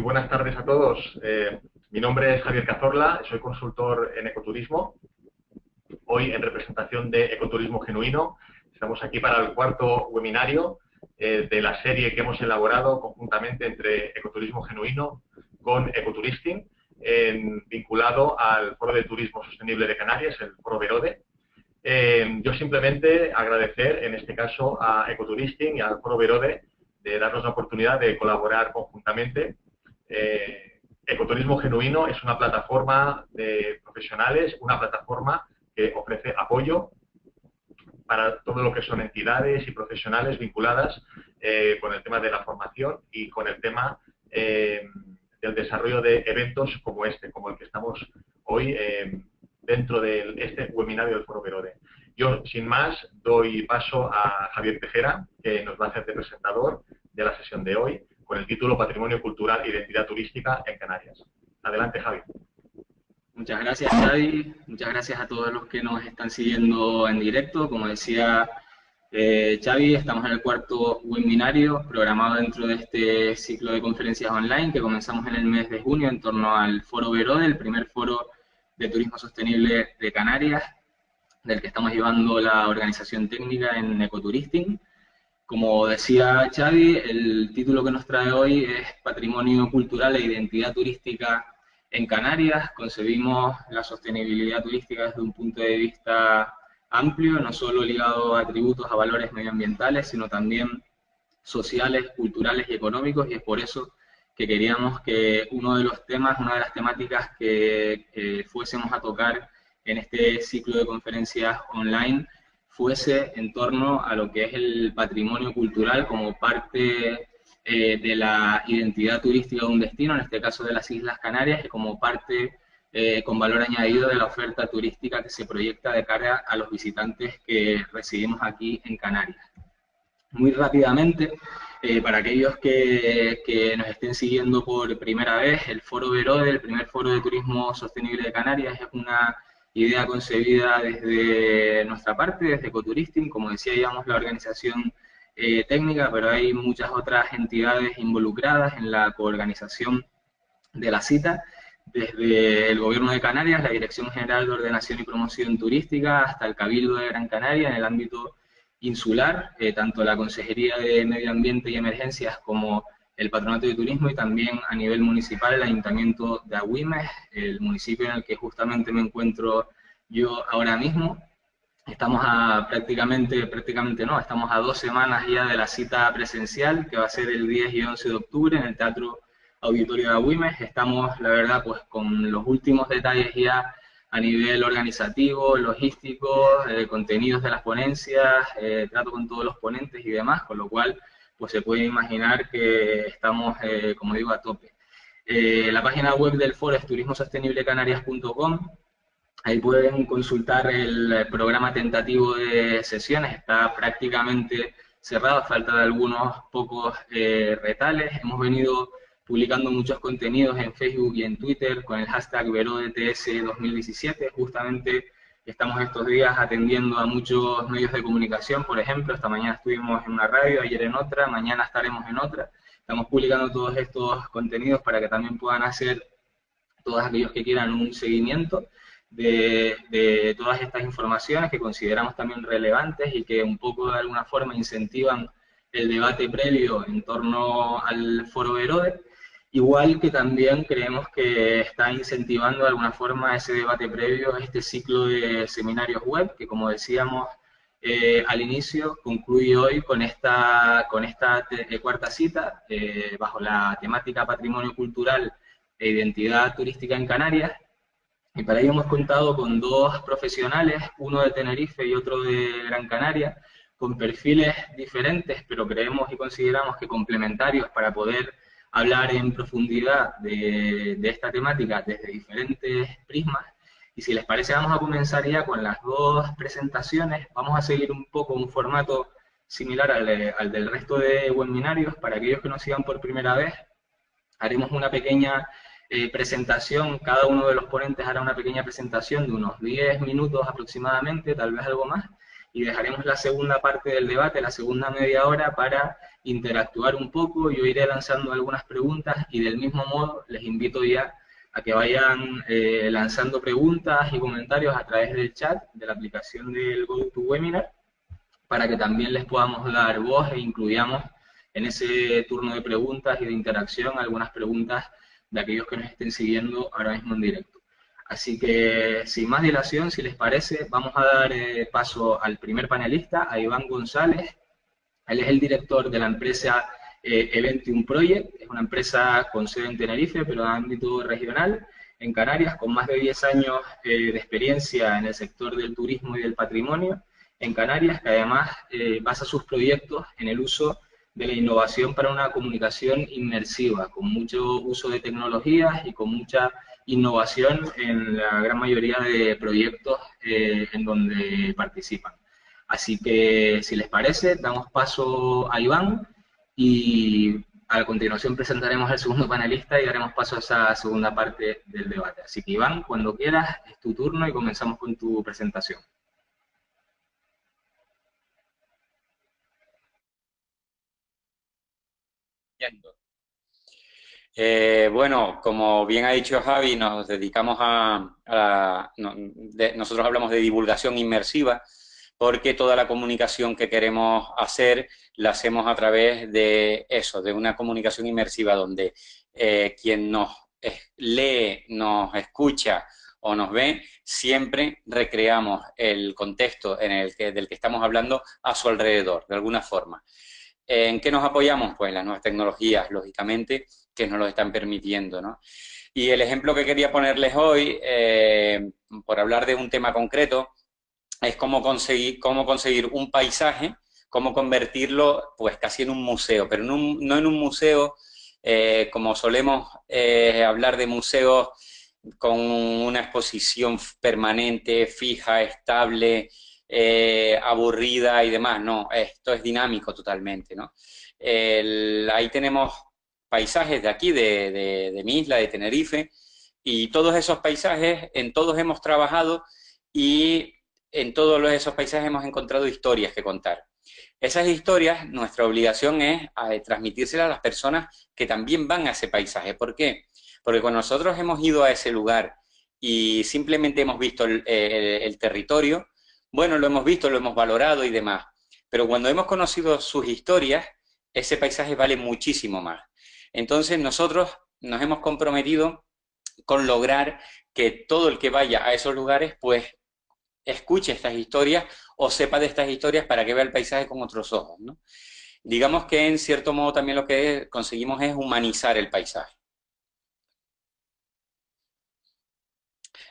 buenas tardes a todos. Mi nombre es Javier Cazorla, soy consultor en ecoturismo. Hoy, en representación de Ecoturismo Genuino, estamos aquí para el cuarto webinario de la serie que hemos elaborado conjuntamente entre Ecoturismo Genuino con Ecotouristing, vinculado al Foro de Turismo Sostenible de Canarias, el Foro Verode. Yo simplemente agradecer, en este caso, a Ecotouristing y al Foro Verode de darnos la oportunidad de colaborar conjuntamente. Ecoturismo Genuino es una plataforma de profesionales, una plataforma que ofrece apoyo para todo lo que son entidades y profesionales vinculadas con el tema de la formación y con el tema del desarrollo de eventos como este, como el que estamos hoy dentro de este webinario del Foro Verode. Yo, sin más, doy paso a Javier Tejera, que nos va a hacer de presentador de la sesión de hoy, con el título Patrimonio Cultural e Identidad Turística en Canarias. Adelante, Javi. Muchas gracias, Xavi. Muchas gracias a todos los que nos están siguiendo en directo. Como decía Xavi, estamos en el cuarto webinario programado dentro de este ciclo de conferencias online que comenzamos en el mes de junio en torno al Foro Verode, el primer foro de turismo sostenible de Canarias, del que estamos llevando la organización técnica en Ecotouristing. Como decía Xavi, el título que nos trae hoy es Patrimonio Cultural e Identidad Turística en Canarias. Concebimos la sostenibilidad turística desde un punto de vista amplio, no solo ligado a atributos, a valores medioambientales, sino también sociales, culturales y económicos, y es por eso que queríamos que uno de los temas, una de las temáticas que fuésemos a tocar en este ciclo de conferencias online fuese en torno a lo que es el patrimonio cultural como parte de la identidad turística de un destino, en este caso de las Islas Canarias, y como parte con valor añadido de la oferta turística que se proyecta de cara a los visitantes que residimos aquí en Canarias. Muy rápidamente, para aquellos que nos estén siguiendo por primera vez, el Foro Verode, el primer foro de turismo sostenible de Canarias, es una idea concebida desde nuestra parte, desde Ecotouristing, como decía, llevamos la organización técnica, pero hay muchas otras entidades involucradas en la coorganización de la cita, desde el Gobierno de Canarias, la Dirección General de Ordenación y Promoción Turística, hasta el Cabildo de Gran Canaria, en el ámbito insular, tanto la Consejería de Medio Ambiente y Emergencias como el Patronato de Turismo, y también a nivel municipal el Ayuntamiento de Agüimes, el municipio en el que justamente me encuentro yo ahora mismo. Estamos a estamos a 2 semanas ya de la cita presencial, que va a ser el 10 y 11 de octubre en el Teatro Auditorio de Agüimes. Estamos, la verdad, pues con los últimos detalles ya a nivel organizativo, logístico, contenidos de las ponencias, trato con todos los ponentes y demás, con lo cual pues se puede imaginar que estamos, como digo, a tope. La página web del foro es turismosostenible-canarias.com. Ahí pueden consultar el programa tentativo de sesiones, está prácticamente cerrado, a falta de algunos pocos retales. Hemos venido publicando muchos contenidos en Facebook y en Twitter con el hashtag VerodeTS 2017. Justamente estamos estos días atendiendo a muchos medios de comunicación, por ejemplo, esta mañana estuvimos en una radio, ayer en otra, mañana estaremos en otra. Estamos publicando todos estos contenidos para que también puedan hacer todos aquellos que quieran un seguimiento de todas estas informaciones que consideramos también relevantes y que un poco de alguna forma incentivan el debate previo en torno al Foro Verode, igual que también creemos que está incentivando de alguna forma ese debate previo a este ciclo de seminarios web, que como decíamos al inicio, concluye hoy con esta cuarta cita, bajo la temática Patrimonio Cultural e Identidad Turística en Canarias. Y para ello hemos contado con 2 profesionales, uno de Tenerife y otro de Gran Canaria, con perfiles diferentes, pero creemos y consideramos que complementarios para poder hablar en profundidad de esta temática desde diferentes prismas. Y si les parece, vamos a comenzar ya con las 2 presentaciones. Vamos a seguir un poco un formato similar al del resto de webinarios. Para aquellos que nos sigan por primera vez, haremos una pequeña presentación, cada uno de los ponentes hará una pequeña presentación de unos 10 minutos aproximadamente, tal vez algo más, y dejaremos la segunda parte del debate, la segunda media hora, para interactuar un poco. Yo iré lanzando algunas preguntas y del mismo modo les invito ya a que vayan lanzando preguntas y comentarios a través del chat de la aplicación del GoToWebinar, para que también les podamos dar voz e incluyamos en ese turno de preguntas y de interacción algunas preguntas de aquellos que nos estén siguiendo ahora mismo en directo. Así que, sin más dilación, si les parece, vamos a dar paso al primer panelista, a Iván González. Él es el director de la empresa Eventium Project, es una empresa con sede en Tenerife, pero de ámbito regional, en Canarias, con más de 10 años de experiencia en el sector del turismo y del patrimonio en Canarias, que además basa sus proyectos en el uso de la innovación para una comunicación inmersiva, con mucho uso de tecnologías y con mucha innovación en la gran mayoría de proyectos en donde participan. Así que, si les parece, damos paso a Iván y a continuación presentaremos al segundo panelista y daremos paso a esa segunda parte del debate. Así que, Iván, cuando quieras, es tu turno y comenzamos con tu presentación. Bueno, como bien ha dicho Javi, nos dedicamos nosotros hablamos de divulgación inmersiva, porque toda la comunicación que queremos hacer la hacemos a través de eso, de una comunicación inmersiva donde quien nos lee, nos escucha o nos ve, siempre recreamos el contexto del que estamos hablando a su alrededor, de alguna forma. ¿En qué nos apoyamos? Pues en las nuevas tecnologías, lógicamente, que nos lo están permitiendo, ¿no? Y el ejemplo que quería ponerles hoy, por hablar de un tema concreto, es cómo conseguir un paisaje, cómo convertirlo pues casi en un museo, pero no en un museo como solemos hablar de museos con una exposición permanente, fija, estable, aburrida y demás. No, esto es dinámico totalmente, ¿no? Ahí tenemos paisajes de aquí, de mi isla, de Tenerife, y todos esos paisajes, en todos hemos trabajado y en todos esos paisajes hemos encontrado historias que contar. Esas historias, nuestra obligación es transmitírselas a las personas que también van a ese paisaje. ¿Por qué? Porque cuando nosotros hemos ido a ese lugar y simplemente hemos visto el territorio, bueno, lo hemos visto, lo hemos valorado y demás, pero cuando hemos conocido sus historias, ese paisaje vale muchísimo más. Entonces nosotros nos hemos comprometido con lograr que todo el que vaya a esos lugares, pues, escuche estas historias o sepa de estas historias para que vea el paisaje con otros ojos, ¿no? Digamos que en cierto modo también lo que conseguimos es humanizar el paisaje.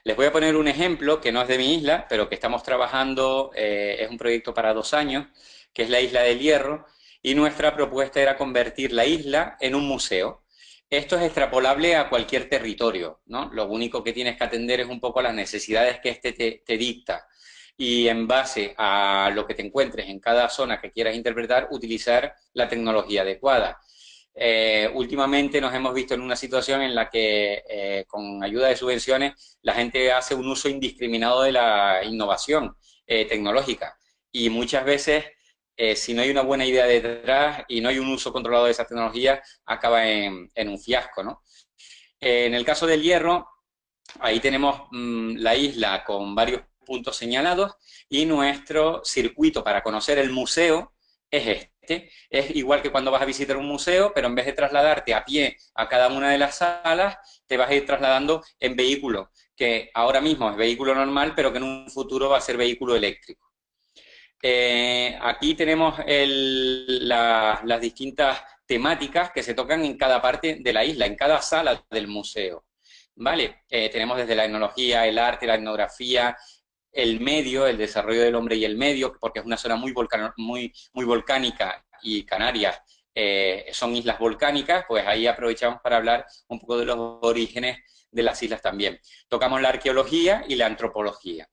Les voy a poner un ejemplo que no es de mi isla, pero que estamos trabajando, es un proyecto para 2 años, que es la Isla del Hierro, y nuestra propuesta era convertir la isla en un museo. Esto es extrapolable a cualquier territorio, ¿no? Lo único que tienes que atender es un poco a las necesidades que te dicta, y en base a lo que te encuentres en cada zona que quieras interpretar, utilizar la tecnología adecuada. Últimamente nos hemos visto en una situación en la que con ayuda de subvenciones la gente hace un uso indiscriminado de la innovación tecnológica, y muchas veces si no hay una buena idea detrás y no hay un uso controlado de esa tecnología, acaba en un fiasco, ¿no? En el caso del Hierro, ahí tenemos la isla con varios puntos señalados, y nuestro circuito para conocer el museo es este. Es igual que cuando vas a visitar un museo, pero en vez de trasladarte a pie a cada una de las salas, te vas a ir trasladando en vehículo, que ahora mismo es vehículo normal, pero que en un futuro va a ser vehículo eléctrico. Aquí tenemos las distintas temáticas que se tocan en cada parte de la isla, en cada sala del museo, ¿vale? Tenemos desde la etnología, el arte, la etnografía, el medio, el desarrollo del hombre y el medio, porque es una zona muy volcánica, y Canarias son islas volcánicas, pues ahí aprovechamos para hablar un poco de los orígenes de las islas también. Tocamos la arqueología y la antropología.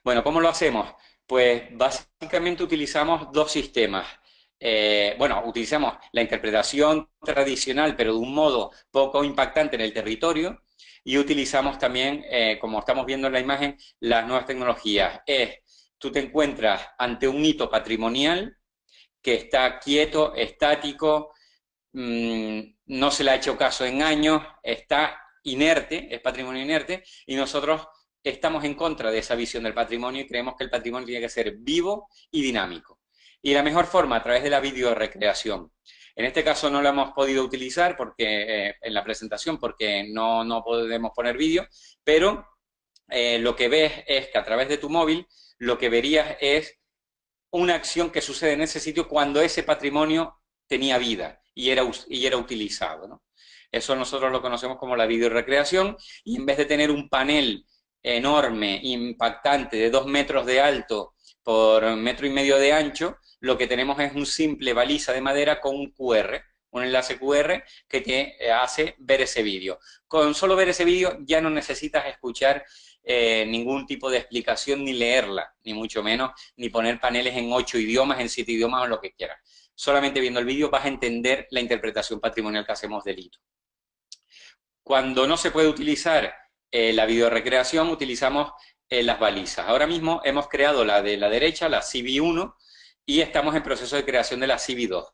Bueno, ¿cómo lo hacemos? Pues básicamente utilizamos 2 sistemas. Bueno, utilizamos la interpretación tradicional, pero de un modo poco impactante en el territorio, y utilizamos también, como estamos viendo en la imagen, las nuevas tecnologías. Tú te encuentras ante un hito patrimonial que está quieto, estático, no se le ha hecho caso en años, está inerte, es patrimonio inerte, y nosotros estamos en contra de esa visión del patrimonio y creemos que el patrimonio tiene que ser vivo y dinámico. Y la mejor forma, a través de la videorecreación. En este caso no lo hemos podido utilizar porque, en la presentación porque no podemos poner vídeo, pero lo que ves es que a través de tu móvil lo que verías es una acción que sucede en ese sitio cuando ese patrimonio tenía vida y era utilizado, ¿no? Eso nosotros lo conocemos como la videorecreación, y en vez de tener un panel enorme, impactante, de 2 metros de alto por 1,5 metros de ancho, lo que tenemos es un simple baliza de madera con un QR, un enlace QR que te hace ver ese vídeo. Con solo ver ese vídeo ya no necesitas escuchar ningún tipo de explicación, ni leerla, ni mucho menos, ni poner paneles en 8 idiomas, en 7 idiomas o lo que quieras. Solamente viendo el vídeo vas a entender la interpretación patrimonial que hacemos del hito. Cuando no se puede utilizar la videorecreación, utilizamos las balizas. Ahora mismo hemos creado la de la derecha, la CV1, y estamos en proceso de creación de la CV2.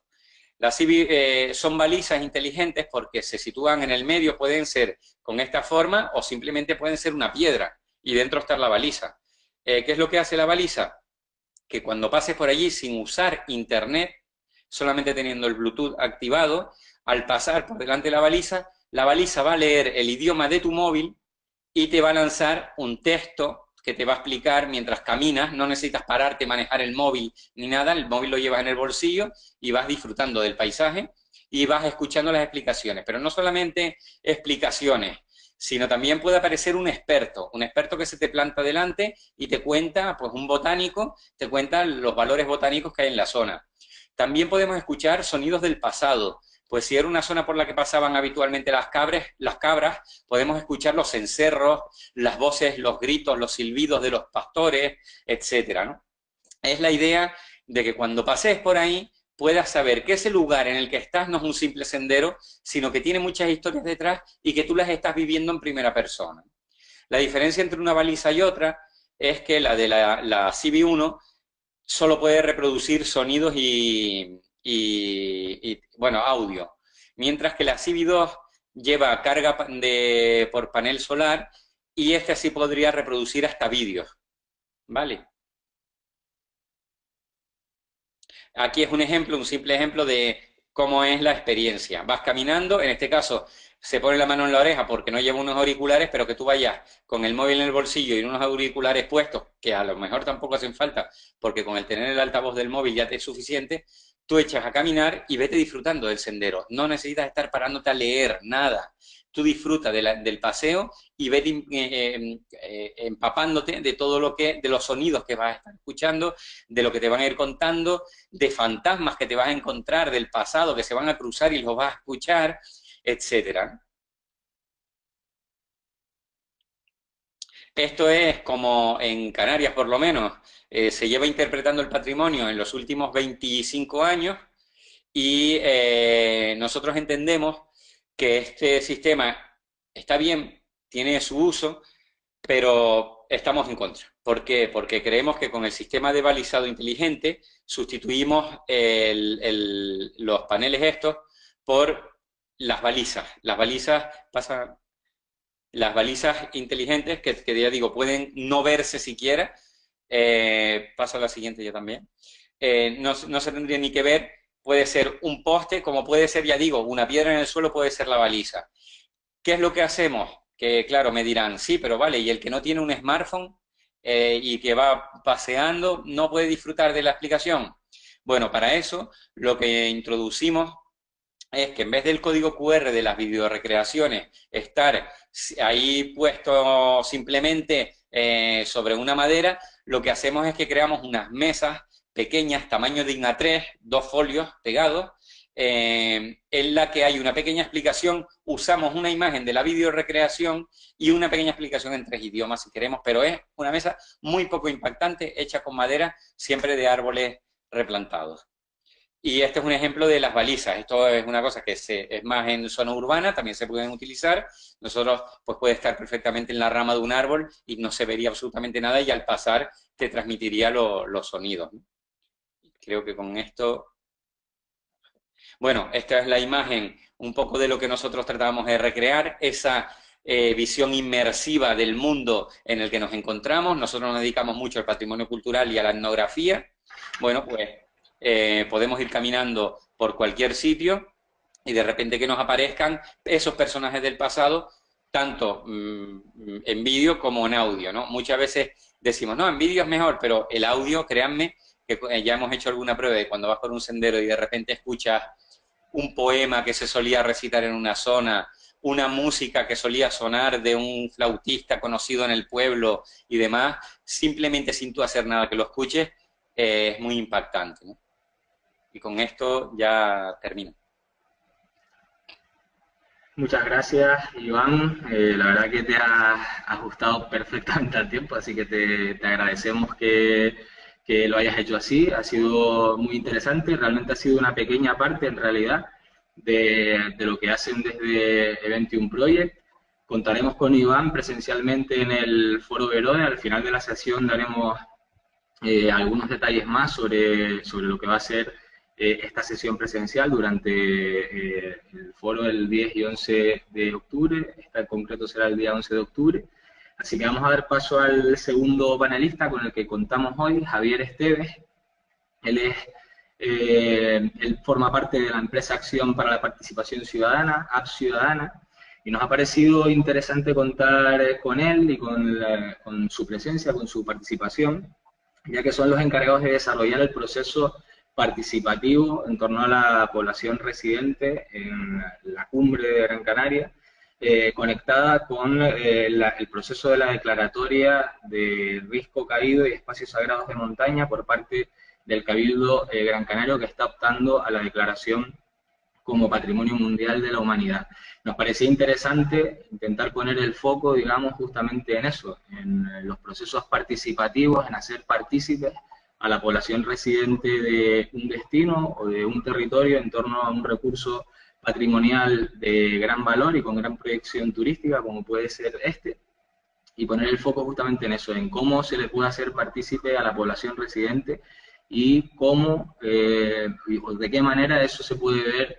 Las CV son balizas inteligentes porque se sitúan en el medio, pueden ser con esta forma o simplemente pueden ser una piedra y dentro está la baliza. ¿Qué es lo que hace la baliza? Que cuando pases por allí sin usar internet, solamente teniendo el Bluetooth activado, al pasar por delante de la baliza va a leer el idioma de tu móvil y te va a lanzar un texto que te va a explicar mientras caminas. No necesitas pararte, manejar el móvil ni nada, el móvil lo llevas en el bolsillo y vas disfrutando del paisaje y vas escuchando las explicaciones. Pero no solamente explicaciones, sino también puede aparecer un experto que se te planta delante y te cuenta, pues un botánico, te cuenta los valores botánicos que hay en la zona. También podemos escuchar sonidos del pasado. Pues si era una zona por la que pasaban habitualmente las cabras, podemos escuchar los cencerros, las voces, los gritos, los silbidos de los pastores, etcétera, ¿no? Es la idea de que cuando pases por ahí puedas saber que ese lugar en el que estás no es un simple sendero, sino que tiene muchas historias detrás y que tú las estás viviendo en primera persona. La diferencia entre una baliza y otra es que la de la CV1 solo puede reproducir sonidos y bueno, audio, mientras que la CV2 lleva carga por panel solar y este sí podría reproducir hasta vídeos, ¿vale? Aquí es un ejemplo, un simple ejemplo de cómo es la experiencia. Vas caminando, en este caso se pone la mano en la oreja porque no lleva unos auriculares, pero que tú vayas con el móvil en el bolsillo y unos auriculares puestos, que a lo mejor tampoco hacen falta, porque con el tener el altavoz del móvil ya te es suficiente, tú echas a caminar y vete disfrutando del sendero. No necesitas estar parándote a leer nada. Tú disfruta del paseo y vete empapándote de todo de los sonidos que vas a estar escuchando, de lo que te van a ir contando, de fantasmas que te vas a encontrar del pasado, que se van a cruzar y los vas a escuchar, etcétera. Esto es como en Canarias, por lo menos, se lleva interpretando el patrimonio en los últimos 25 años y nosotros entendemos que este sistema está bien, tiene su uso, pero estamos en contra. ¿Por qué? Porque creemos que con el sistema de balizado inteligente sustituimos los paneles estos por las balizas. Las balizas inteligentes, que ya digo, pueden no verse siquiera. Paso a la siguiente ya también. No se tendría ni que ver. Puede ser un poste, como puede ser, ya digo, una piedra en el suelo puede ser la baliza. ¿Qué es lo que hacemos? Que claro, me dirán, sí, pero vale, y el que no tiene un smartphone y que va paseando, ¿no puede disfrutar de la explicación? Bueno, para eso lo que introducimos es que en vez del código QR de las videorecreaciones estar ahí puesto simplemente sobre una madera, lo que hacemos es que creamos unas mesas pequeñas, tamaño de A3, 2 folios pegados, en la que hay una pequeña explicación. Usamos una imagen de la videorecreación y una pequeña explicación en 3 idiomas si queremos, pero es una mesa muy poco impactante, hecha con madera, siempre de árboles replantados. Y este es un ejemplo de las balizas. Esto es una cosa que es más en zona urbana, también se pueden utilizar. Nosotros, pues puede estar perfectamente en la rama de un árbol y no se vería absolutamente nada y al pasar te transmitiría los sonidos, ¿no? Creo que con esto... Bueno, esta es la imagen un poco de lo que nosotros tratábamos de recrear, esa visión inmersiva del mundo en el que nos encontramos. Nosotros nos dedicamos mucho al patrimonio cultural y a la etnografía. Bueno, pues podemos ir caminando por cualquier sitio y de repente que nos aparezcan esos personajes del pasado, tanto en vídeo como en audio, ¿no? Muchas veces decimos, no, en vídeo es mejor, pero el audio, créanme, que ya hemos hecho alguna prueba de cuando vas por un sendero y de repente escuchas un poema que se solía recitar en una zona, una música que solía sonar de un flautista conocido en el pueblo y demás, simplemente sin tú hacer nada que lo escuches, es muy impactante, ¿no? Y con esto ya termino. Muchas gracias, Iván. La verdad que te has ajustado perfectamente al tiempo, así que te agradecemos que lo hayas hecho así. Ha sido muy interesante, realmente ha sido una pequeña parte en realidad de lo que hacen desde Eventium Project. Contaremos con Iván presencialmente en el Foro Verode. Al final de la sesión daremos algunos detalles más sobre lo que va a ser esta sesión presencial durante el foro del 10 y 11 de octubre. Esta en concreto será el día 11 de octubre. Así que vamos a dar paso al segundo panelista con el que contamos hoy, Javier Esteves. Él forma parte de la empresa Acción para la Participación Ciudadana, App Ciudadana, y nos ha parecido interesante contar con él y con su presencia, con su participación, ya que son los encargados de desarrollar el proceso participativo en torno a la población residente en la cumbre de Gran Canaria, conectada con el proceso de la declaratoria de risco caído y espacios sagrados de montaña por parte del Cabildo Gran Canario, que está optando a la declaración como Patrimonio Mundial de la Humanidad. Nos parecía interesante intentar poner el foco, digamos, justamente en eso, en los procesos participativos, en hacer partícipes a la población residente de un destino o de un territorio en torno a un recurso patrimonial de gran valor y con gran proyección turística, como puede ser este, y poner el foco justamente en eso, en cómo se le puede hacer partícipe a la población residente y cómo, de qué manera eso se puede ver,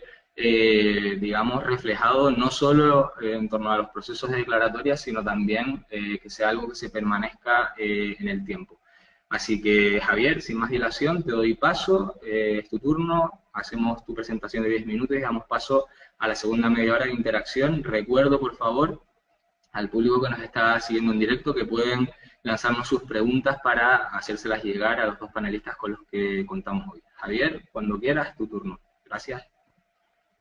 digamos, reflejado no solo en torno a los procesos de declaratoria, sino también que sea algo que se permanezca en el tiempo. Así que, Javier, sin más dilación, te doy paso, es tu turno, hacemos tu presentación de 10 minutos y damos paso a la segunda media hora de interacción. Recuerdo, por favor, al público que nos está siguiendo en directo que pueden lanzarnos sus preguntas para hacérselas llegar a los dos panelistas con los que contamos hoy. Javier, cuando quieras, tu turno. Gracias.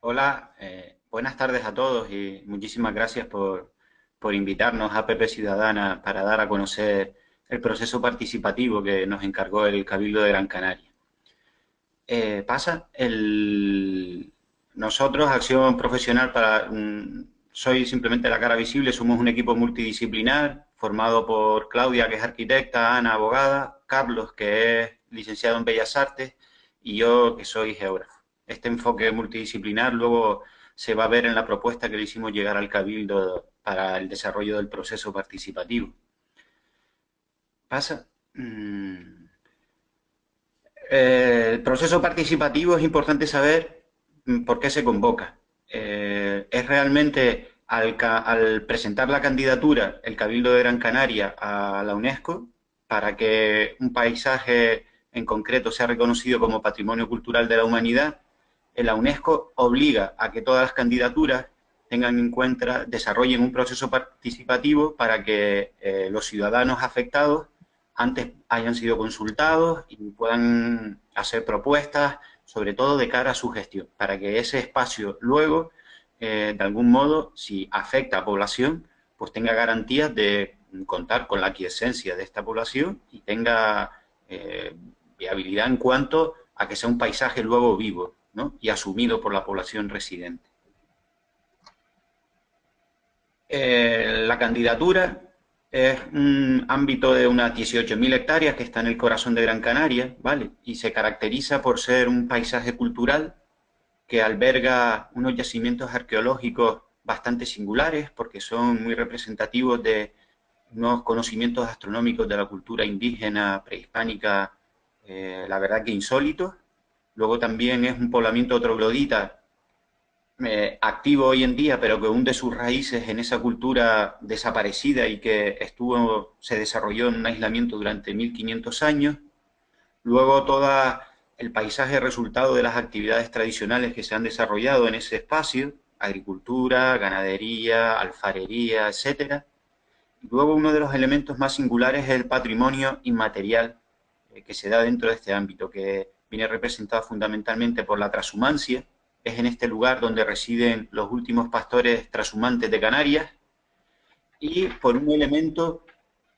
Hola, buenas tardes a todos y muchísimas gracias por invitarnos a APP Ciudadana para dar a conocer el proceso participativo que nos encargó el Cabildo de Gran Canaria. Nosotros, Acción Profesional para... soy simplemente la cara visible, somos un equipo multidisciplinar formado por Claudia, que es arquitecta, Ana, abogada, Carlos, que es licenciado en Bellas Artes, y yo, que soy geógrafo. Este enfoque multidisciplinar luego se va a ver en la propuesta que le hicimos llegar al Cabildo para el desarrollo del proceso participativo. ¿Pasa? El proceso participativo es importante saber por qué se convoca. Es realmente al presentar la candidatura el Cabildo de Gran Canaria a la UNESCO para que un paisaje en concreto sea reconocido como Patrimonio Cultural de la Humanidad, la UNESCO obliga a que todas las candidaturas tengan en cuenta, desarrollen un proceso participativo para que los ciudadanos afectados antes hayan sido consultados y puedan hacer propuestas, sobre todo de cara a su gestión, para que ese espacio luego, de algún modo, si afecta a población, pues tenga garantías de contar con la aquiescencia de esta población y tenga viabilidad en cuanto a que sea un paisaje luego vivo, ¿no? Y asumido por la población residente. La candidatura Es un ámbito de unas 18.000 hectáreas que está en el corazón de Gran Canaria, ¿vale? Y se caracteriza por ser un paisaje cultural que alberga unos yacimientos arqueológicos bastante singulares porque son muy representativos de unos conocimientos astronómicos de la cultura indígena prehispánica, la verdad que insólitos. Luego también es un poblamiento troglodita activo hoy en día, pero que hunde sus raíces en esa cultura desaparecida y que se desarrolló en un aislamiento durante 1500 años. Luego todo el paisaje resultado de las actividades tradicionales que se han desarrollado en ese espacio, agricultura, ganadería, alfarería, etcétera. Y luego uno de los elementos más singulares es el patrimonio inmaterial que se da dentro de este ámbito, que viene representado fundamentalmente por la trashumancia. Es en este lugar donde residen los últimos pastores trashumantes de Canarias, y por un elemento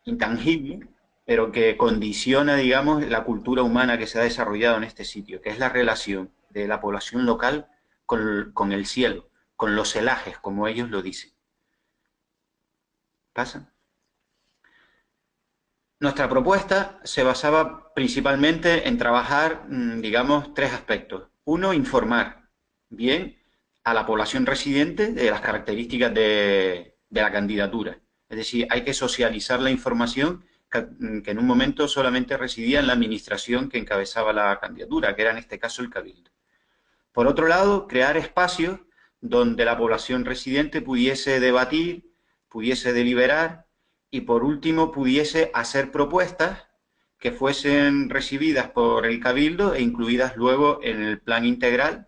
intangible, pero que condiciona, digamos, la cultura humana que se ha desarrollado en este sitio, que es la relación de la población local con el cielo, con los celajes, como ellos lo dicen. ¿Pasa? Nuestra propuesta se basaba principalmente en trabajar, digamos, tres aspectos. Uno, informar bien a la población residente de las características de la candidatura. Es decir, hay que socializar la información que en un momento solamente residía en la administración que encabezaba la candidatura, que era en este caso el Cabildo. Por otro lado, crear espacios donde la población residente pudiese debatir, pudiese deliberar y, por último, pudiese hacer propuestas que fuesen recibidas por el Cabildo e incluidas luego en el plan integral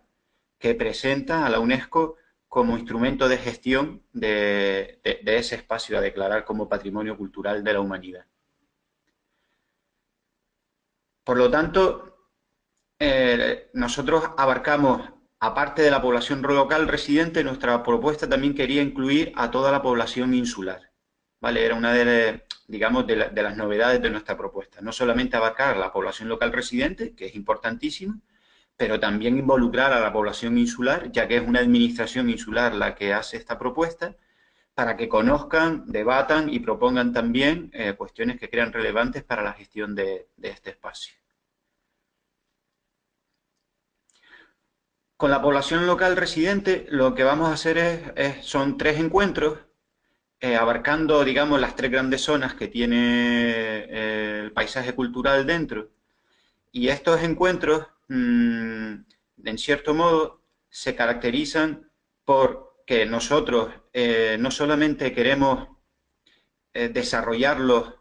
que presenta a la UNESCO como instrumento de gestión de ese espacio a declarar como Patrimonio Cultural de la Humanidad. Por lo tanto, nosotros abarcamos, aparte de la población local residente, nuestra propuesta también quería incluir a toda la población insular, ¿vale? Era una de, digamos, de las novedades de nuestra propuesta. No solamente abarcar a la población local residente, que es importantísimo, pero también involucrar a la población insular, ya que es una administración insular la que hace esta propuesta, para que conozcan, debatan y propongan también cuestiones que crean relevantes para la gestión de este espacio. Con la población local residente lo que vamos a hacer son 3 encuentros, abarcando, digamos, las 3 grandes zonas que tiene el paisaje cultural dentro. Y estos encuentros, en cierto modo, se caracterizan por que nosotros no solamente queremos desarrollarlos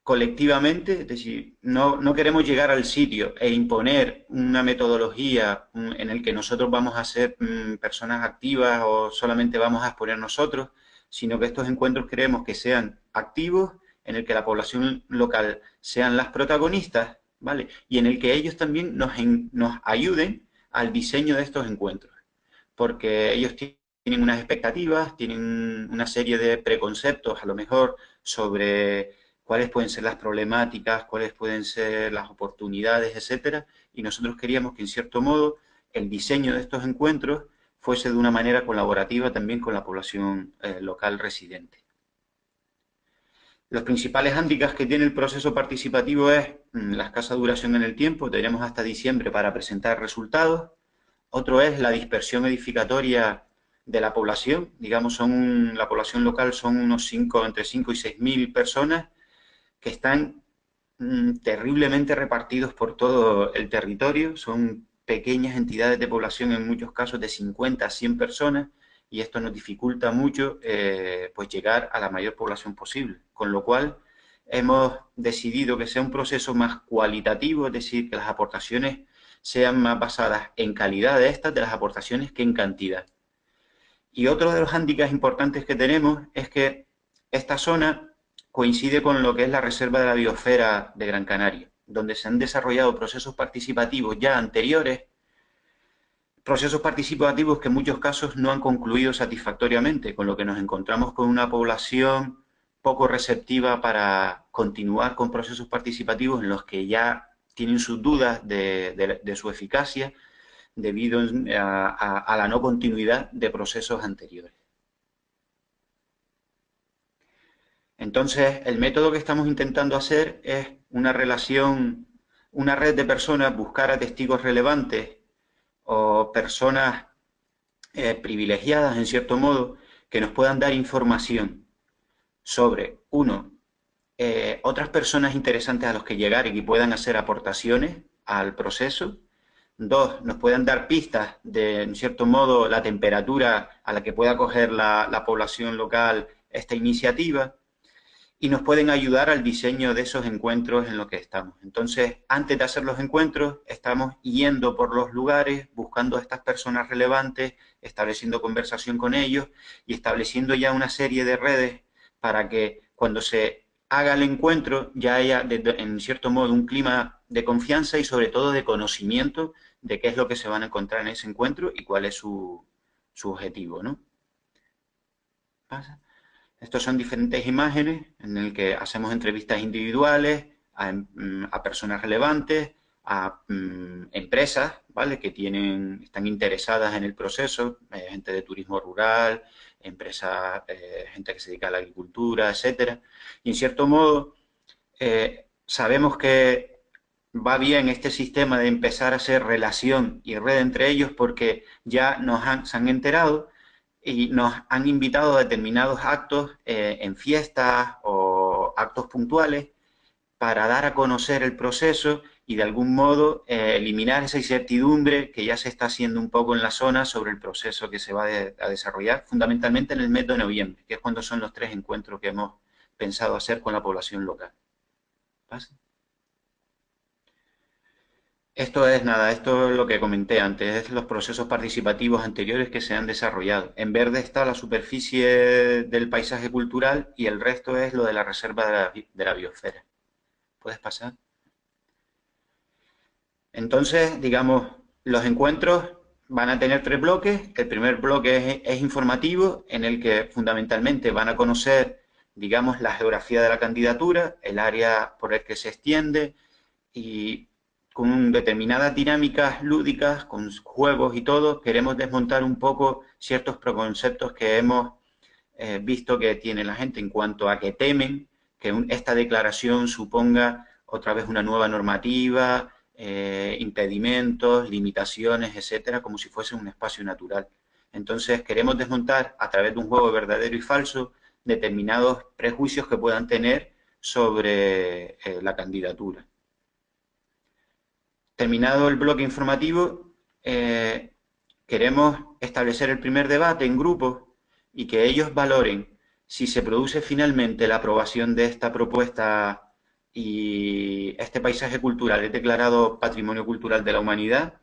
colectivamente, es decir, no queremos llegar al sitio e imponer una metodología en el que nosotros vamos a ser personas activas o solamente vamos a exponer nosotros, sino que estos encuentros queremos que sean activos, en el que la población local sean las protagonistas, ¿vale? Y en el que ellos también nos ayuden al diseño de estos encuentros, porque ellos tienen unas expectativas, tienen una serie de preconceptos, a lo mejor, sobre cuáles pueden ser las problemáticas, cuáles pueden ser las oportunidades, etcétera, y nosotros queríamos que, en cierto modo, el diseño de estos encuentros fuese de una manera colaborativa también con la población local residente. Los principales hándicaps que tiene el proceso participativo es la escasa duración en el tiempo, tenemos hasta diciembre para presentar resultados. Otro es la dispersión edificatoria de la población, digamos, la población local son entre 5 y 6.000 personas que están terriblemente repartidos por todo el territorio, son pequeñas entidades de población, en muchos casos de 50 a 100 personas, y esto nos dificulta mucho pues llegar a la mayor población posible, con lo cual hemos decidido que sea un proceso más cualitativo, es decir, que las aportaciones sean más basadas en calidad de las aportaciones que en cantidad. Y otro de los hándicaps importantes que tenemos es que esta zona coincide con lo que es la Reserva de la Biosfera de Gran Canaria, donde se han desarrollado procesos participativos ya anteriores, procesos participativos que en muchos casos no han concluido satisfactoriamente, con lo que nos encontramos con una población poco receptiva para continuar con procesos participativos en los que ya tienen sus dudas de su eficacia debido a la no continuidad de procesos anteriores. Entonces, el método que estamos intentando hacer es una relación, una red de personas, buscar a testigos relevantes o personas privilegiadas, en cierto modo, que nos puedan dar información sobre, uno, otras personas interesantes a los que llegar y que puedan hacer aportaciones al proceso. Dos, nos puedan dar pistas de, en cierto modo, la temperatura a la que pueda coger la población local esta iniciativa, y nos pueden ayudar al diseño de esos encuentros en los que estamos. Entonces, antes de hacer los encuentros, estamos yendo por los lugares, buscando a estas personas relevantes, estableciendo conversación con ellos y estableciendo ya una serie de redes para que cuando se haga el encuentro ya haya, en cierto modo, un clima de confianza y sobre todo de conocimiento de qué es lo que se van a encontrar en ese encuentro y cuál es su objetivo, ¿no? ¿Pasa? Estos son diferentes imágenes en las que hacemos entrevistas individuales a personas relevantes, a empresas, ¿vale?, que están interesadas en el proceso, gente de turismo rural, empresas, gente que se dedica a la agricultura, etcétera. Y en cierto modo sabemos que va bien este sistema de empezar a hacer relación y red entre ellos porque ya se han enterado y nos han invitado a determinados actos en fiestas o actos puntuales para dar a conocer el proceso y de algún modo eliminar esa incertidumbre que ya se está haciendo un poco en la zona sobre el proceso que se va a desarrollar, fundamentalmente en el mes de noviembre, que es cuando son los 3 encuentros que hemos pensado hacer con la población local. ¿Pasa? Esto es nada, esto es lo que comenté antes, es los procesos participativos anteriores que se han desarrollado. En verde está la superficie del paisaje cultural y el resto es lo de la reserva de la biosfera. ¿Puedes pasar? Entonces, digamos, los encuentros van a tener 3 bloques. El primer bloque es informativo, en el que fundamentalmente van a conocer, digamos, la geografía de la candidatura, el área por el que se extiende y con determinadas dinámicas lúdicas, con juegos y todo, queremos desmontar un poco ciertos preconceptos que hemos visto que tiene la gente en cuanto a que temen que esta declaración suponga otra vez una nueva normativa, impedimentos, limitaciones, etcétera, como si fuese un espacio natural. Entonces queremos desmontar a través de un juego verdadero y falso determinados prejuicios que puedan tener sobre la candidatura. Terminado el bloque informativo, queremos establecer el primer debate en grupo y que ellos valoren si se produce finalmente la aprobación de esta propuesta y este paisaje cultural es declarado Patrimonio Cultural de la Humanidad,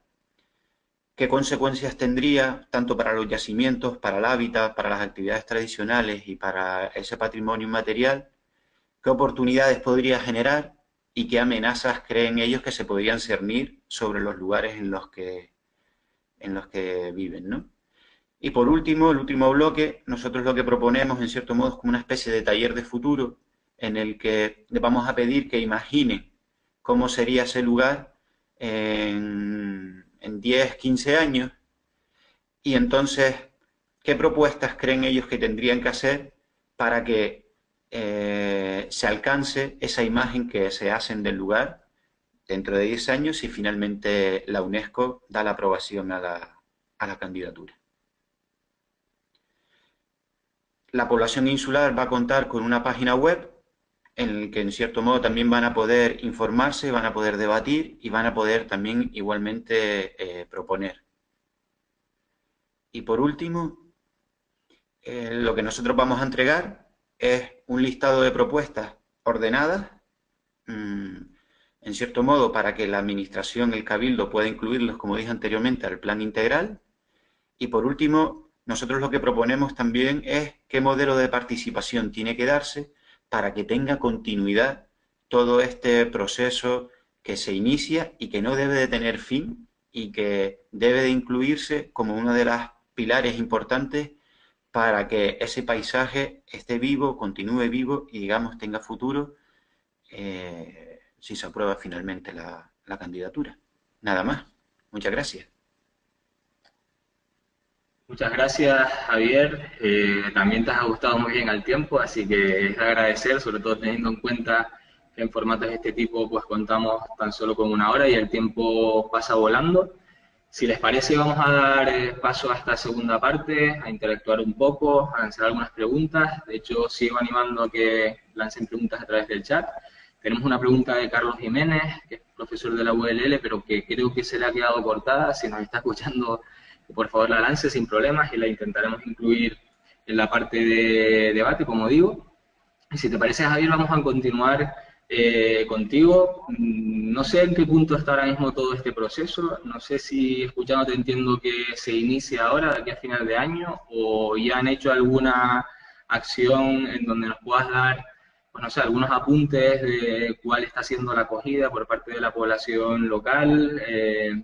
qué consecuencias tendría tanto para los yacimientos, para el hábitat, para las actividades tradicionales y para ese patrimonio inmaterial, qué oportunidades podría generar y qué amenazas creen ellos que se podrían cernir sobre los lugares en los que viven, ¿no? Y por último, el último bloque, nosotros lo que proponemos, en cierto modo, es como una especie de taller de futuro en el que le vamos a pedir que imaginen cómo sería ese lugar en 10, 15 años y entonces, ¿qué propuestas creen ellos que tendrían que hacer para que se alcance esa imagen que se hacen del lugar dentro de 10 años y finalmente la UNESCO da la aprobación a la candidatura? La población insular va a contar con una página web en la que en cierto modo también van a poder informarse, van a poder debatir y van a poder también igualmente proponer. Y por último, lo que nosotros vamos a entregar es un listado de propuestas ordenadas, en cierto modo, para que la administración, el cabildo, pueda incluirlos, como dije anteriormente, al plan integral. Y por último, nosotros lo que proponemos también es qué modelo de participación tiene que darse para que tenga continuidad todo este proceso que se inicia y que no debe de tener fin y que debe de incluirse como uno de los pilares importantes para que ese paisaje esté vivo, continúe vivo y, digamos, tenga futuro si se aprueba finalmente la candidatura. Nada más. Muchas gracias. Muchas gracias, Javier. También te has ajustado muy bien al tiempo, así que es de agradecer, sobre todo teniendo en cuenta que en formatos de este tipo pues contamos tan solo con 1 hora y el tiempo pasa volando. Si les parece, vamos a dar paso a esta segunda parte, a interactuar un poco, a lanzar algunas preguntas. De hecho, sigo animando a que lancen preguntas a través del chat. Tenemos una pregunta de Carlos Jiménez, que es profesor de la ULL, pero que creo que se le ha quedado cortada. Si nos está escuchando, por favor la lance sin problemas y la intentaremos incluir en la parte de debate, como digo. Y si te parece, Javier, vamos a continuar contigo. No sé en qué punto está ahora mismo todo este proceso, no sé si escuchándote entiendo que se inicia ahora, de aquí a final de año, o ya han hecho alguna acción en donde nos puedas dar, pues no sé, algunos apuntes de cuál está siendo la acogida por parte de la población local,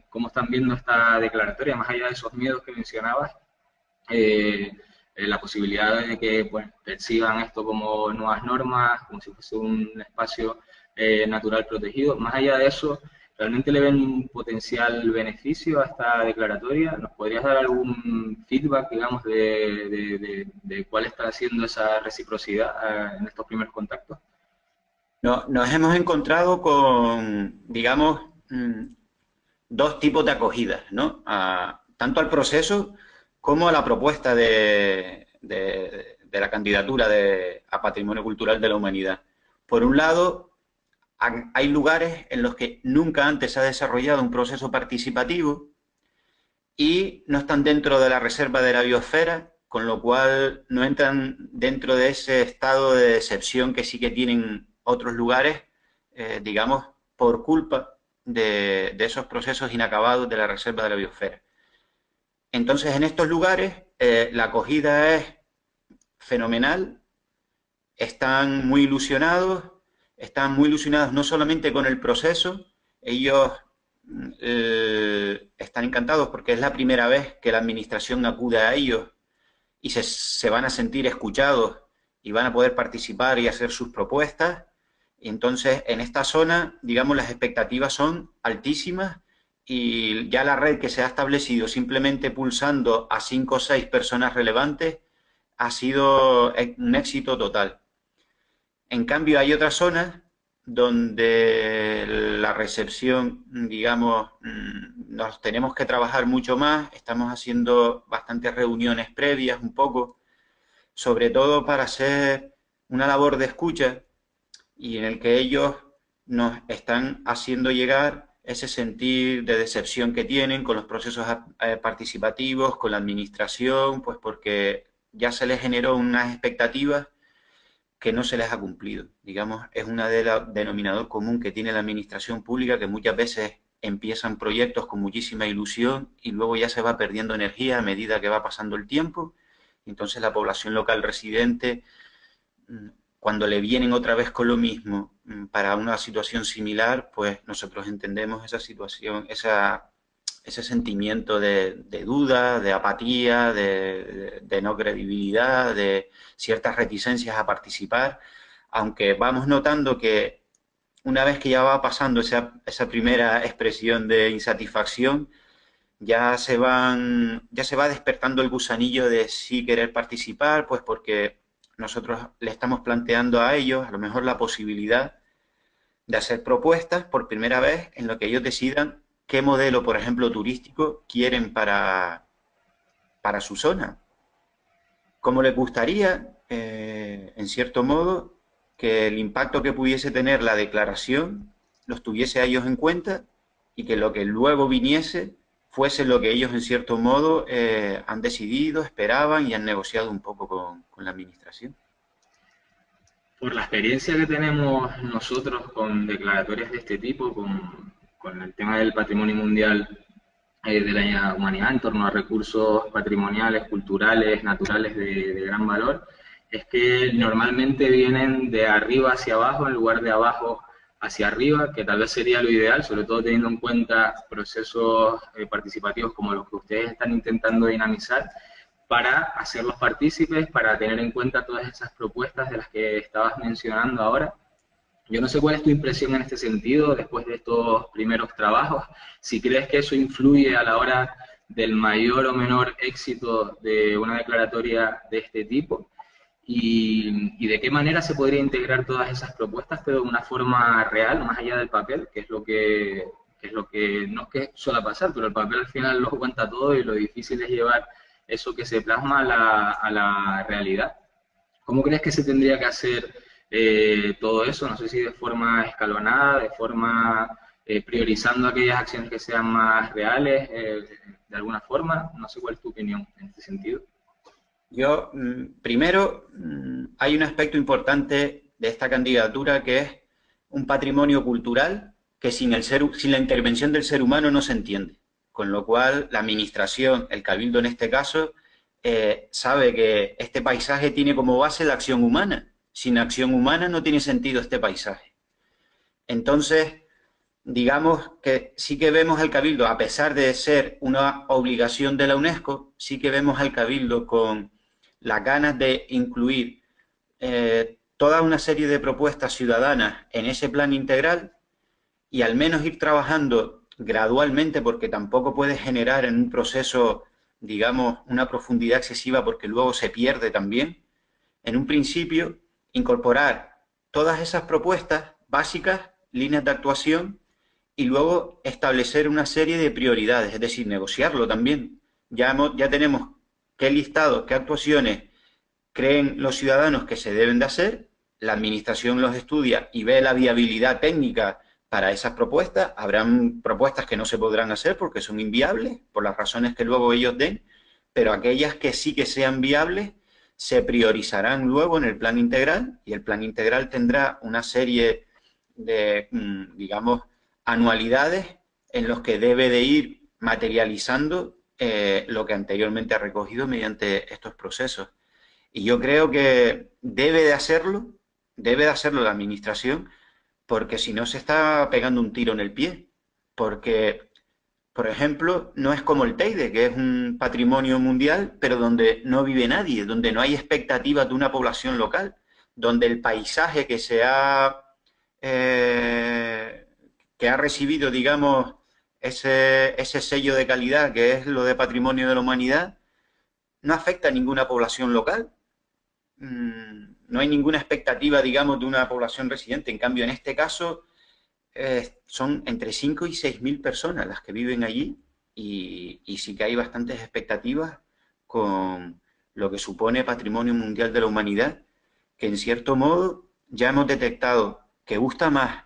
cómo están viendo esta declaratoria, más allá de esos miedos que mencionabas, la posibilidad de que pues, perciban esto como nuevas normas, como si fuese un espacio natural protegido. Más allá de eso, ¿realmente le ven un potencial beneficio a esta declaratoria? ¿Nos podrías dar algún feedback, digamos, de cuál está haciendo esa reciprocidad en estos primeros contactos? No, nos hemos encontrado con, digamos, 2 tipos de acogidas, ¿no? Tanto al proceso como a la propuesta de la candidatura a Patrimonio Cultural de la Humanidad. Por un lado, hay lugares en los que nunca antes se ha desarrollado un proceso participativo y no están dentro de la reserva de la biosfera, con lo cual no entran dentro de ese estado de decepción que sí que tienen otros lugares, digamos, por culpa de esos procesos inacabados de la reserva de la biosfera. Entonces, en estos lugares, la acogida es fenomenal, están muy ilusionados no solamente con el proceso, ellos están encantados porque es la primera vez que la administración acude a ellos y se van a sentir escuchados y van a poder participar y hacer sus propuestas. Y entonces, en esta zona, digamos, las expectativas son altísimas y ya la red que se ha establecido simplemente pulsando a 5 o 6 personas relevantes ha sido un éxito total. En cambio, hay otras zonas donde la recepción, digamos, nos tenemos que trabajar mucho más, estamos haciendo bastantes reuniones previas un poco, sobre todo para hacer una labor de escucha y en el que ellos nos están haciendo llegar ese sentir de decepción que tienen con los procesos participativos, con la administración, pues porque ya se les generó unas expectativas que no se les ha cumplido. Digamos, es un denominador común que tiene la administración pública, que muchas veces empiezan proyectos con muchísima ilusión y luego ya se va perdiendo energía a medida que va pasando el tiempo. Entonces la población local residente, cuando le vienen otra vez con lo mismo para una situación similar, pues nosotros entendemos esa situación, ese sentimiento de duda, de apatía, de no credibilidad, de ciertas reticencias a participar, aunque vamos notando que una vez que ya va pasando esa primera expresión de insatisfacción, ya se va despertando el gusanillo de sí querer participar, pues porque nosotros le estamos planteando a ellos a lo mejor la posibilidad de hacer propuestas por primera vez en lo que ellos decidan qué modelo, por ejemplo, turístico quieren para su zona. ¿Cómo les gustaría, en cierto modo, que el impacto que pudiese tener la declaración los tuviese a ellos en cuenta y que lo que luego viniese fuese lo que ellos, en cierto modo, han decidido, esperaban y han negociado un poco con la administración? Por la experiencia que tenemos nosotros con declaratorias de este tipo, con el tema del patrimonio mundial de la humanidad en torno a recursos patrimoniales, culturales, naturales de gran valor, es que normalmente vienen de arriba hacia abajo en lugar de abajo hacia arriba, que tal vez sería lo ideal, sobre todo teniendo en cuenta procesos participativos como los que ustedes están intentando dinamizar, para hacerlos partícipes, para tener en cuenta todas esas propuestas de las que estabas mencionando ahora. Yo no sé cuál es tu impresión en este sentido, después de estos primeros trabajos, si crees que eso influye a la hora del mayor o menor éxito de una declaratoria de este tipo y de qué manera se podría integrar todas esas propuestas, pero de una forma real, más allá del papel, que es lo que no es que suele pasar, pero el papel al final lo cuenta todo y lo difícil es llevar eso que se plasma a la realidad. ¿Cómo crees que se tendría que hacer todo eso? No sé si de forma escalonada, de forma priorizando aquellas acciones que sean más reales, de alguna forma. No sé cuál es tu opinión en este sentido. Yo, primero, hay un aspecto importante de esta candidatura que es un patrimonio cultural que sin la intervención del ser humano no se entiende. Con lo cual, la administración, el cabildo en este caso, sabe que este paisaje tiene como base la acción humana. Sin acción humana no tiene sentido este paisaje. Entonces, digamos que sí que vemos al cabildo, a pesar de ser una obligación de la UNESCO, sí que vemos al cabildo con las ganas de incluir toda una serie de propuestas ciudadanas en ese plan integral y al menos ir trabajando gradualmente, porque tampoco puedes generar en un proceso, digamos, una profundidad excesiva porque luego se pierde también. En un principio, incorporar todas esas propuestas básicas, líneas de actuación, y luego establecer una serie de prioridades, es decir, negociarlo también. Ya tenemos qué listados, qué actuaciones creen los ciudadanos que se deben de hacer, la administración los estudia y ve la viabilidad técnica para esas propuestas. Habrán propuestas que no se podrán hacer porque son inviables, por las razones que luego ellos den, pero aquellas que sí que sean viables se priorizarán luego en el plan integral, y el plan integral tendrá una serie de, digamos, anualidades en los que debe de ir materializando lo que anteriormente ha recogido mediante estos procesos. Y yo creo que debe de hacerlo la administración, porque si no se está pegando un tiro en el pie. Porque, por ejemplo, no es como el Teide, que es un patrimonio mundial, pero donde no vive nadie, donde no hay expectativas de una población local, donde el paisaje que ha recibido, digamos, ese sello de calidad que es lo de Patrimonio de la Humanidad, no afecta a ninguna población local. No hay ninguna expectativa, digamos, de una población residente. En cambio, en este caso, son entre 5 y 6.000 personas las que viven allí y sí que hay bastantes expectativas con lo que supone Patrimonio Mundial de la Humanidad, que en cierto modo ya hemos detectado que gusta más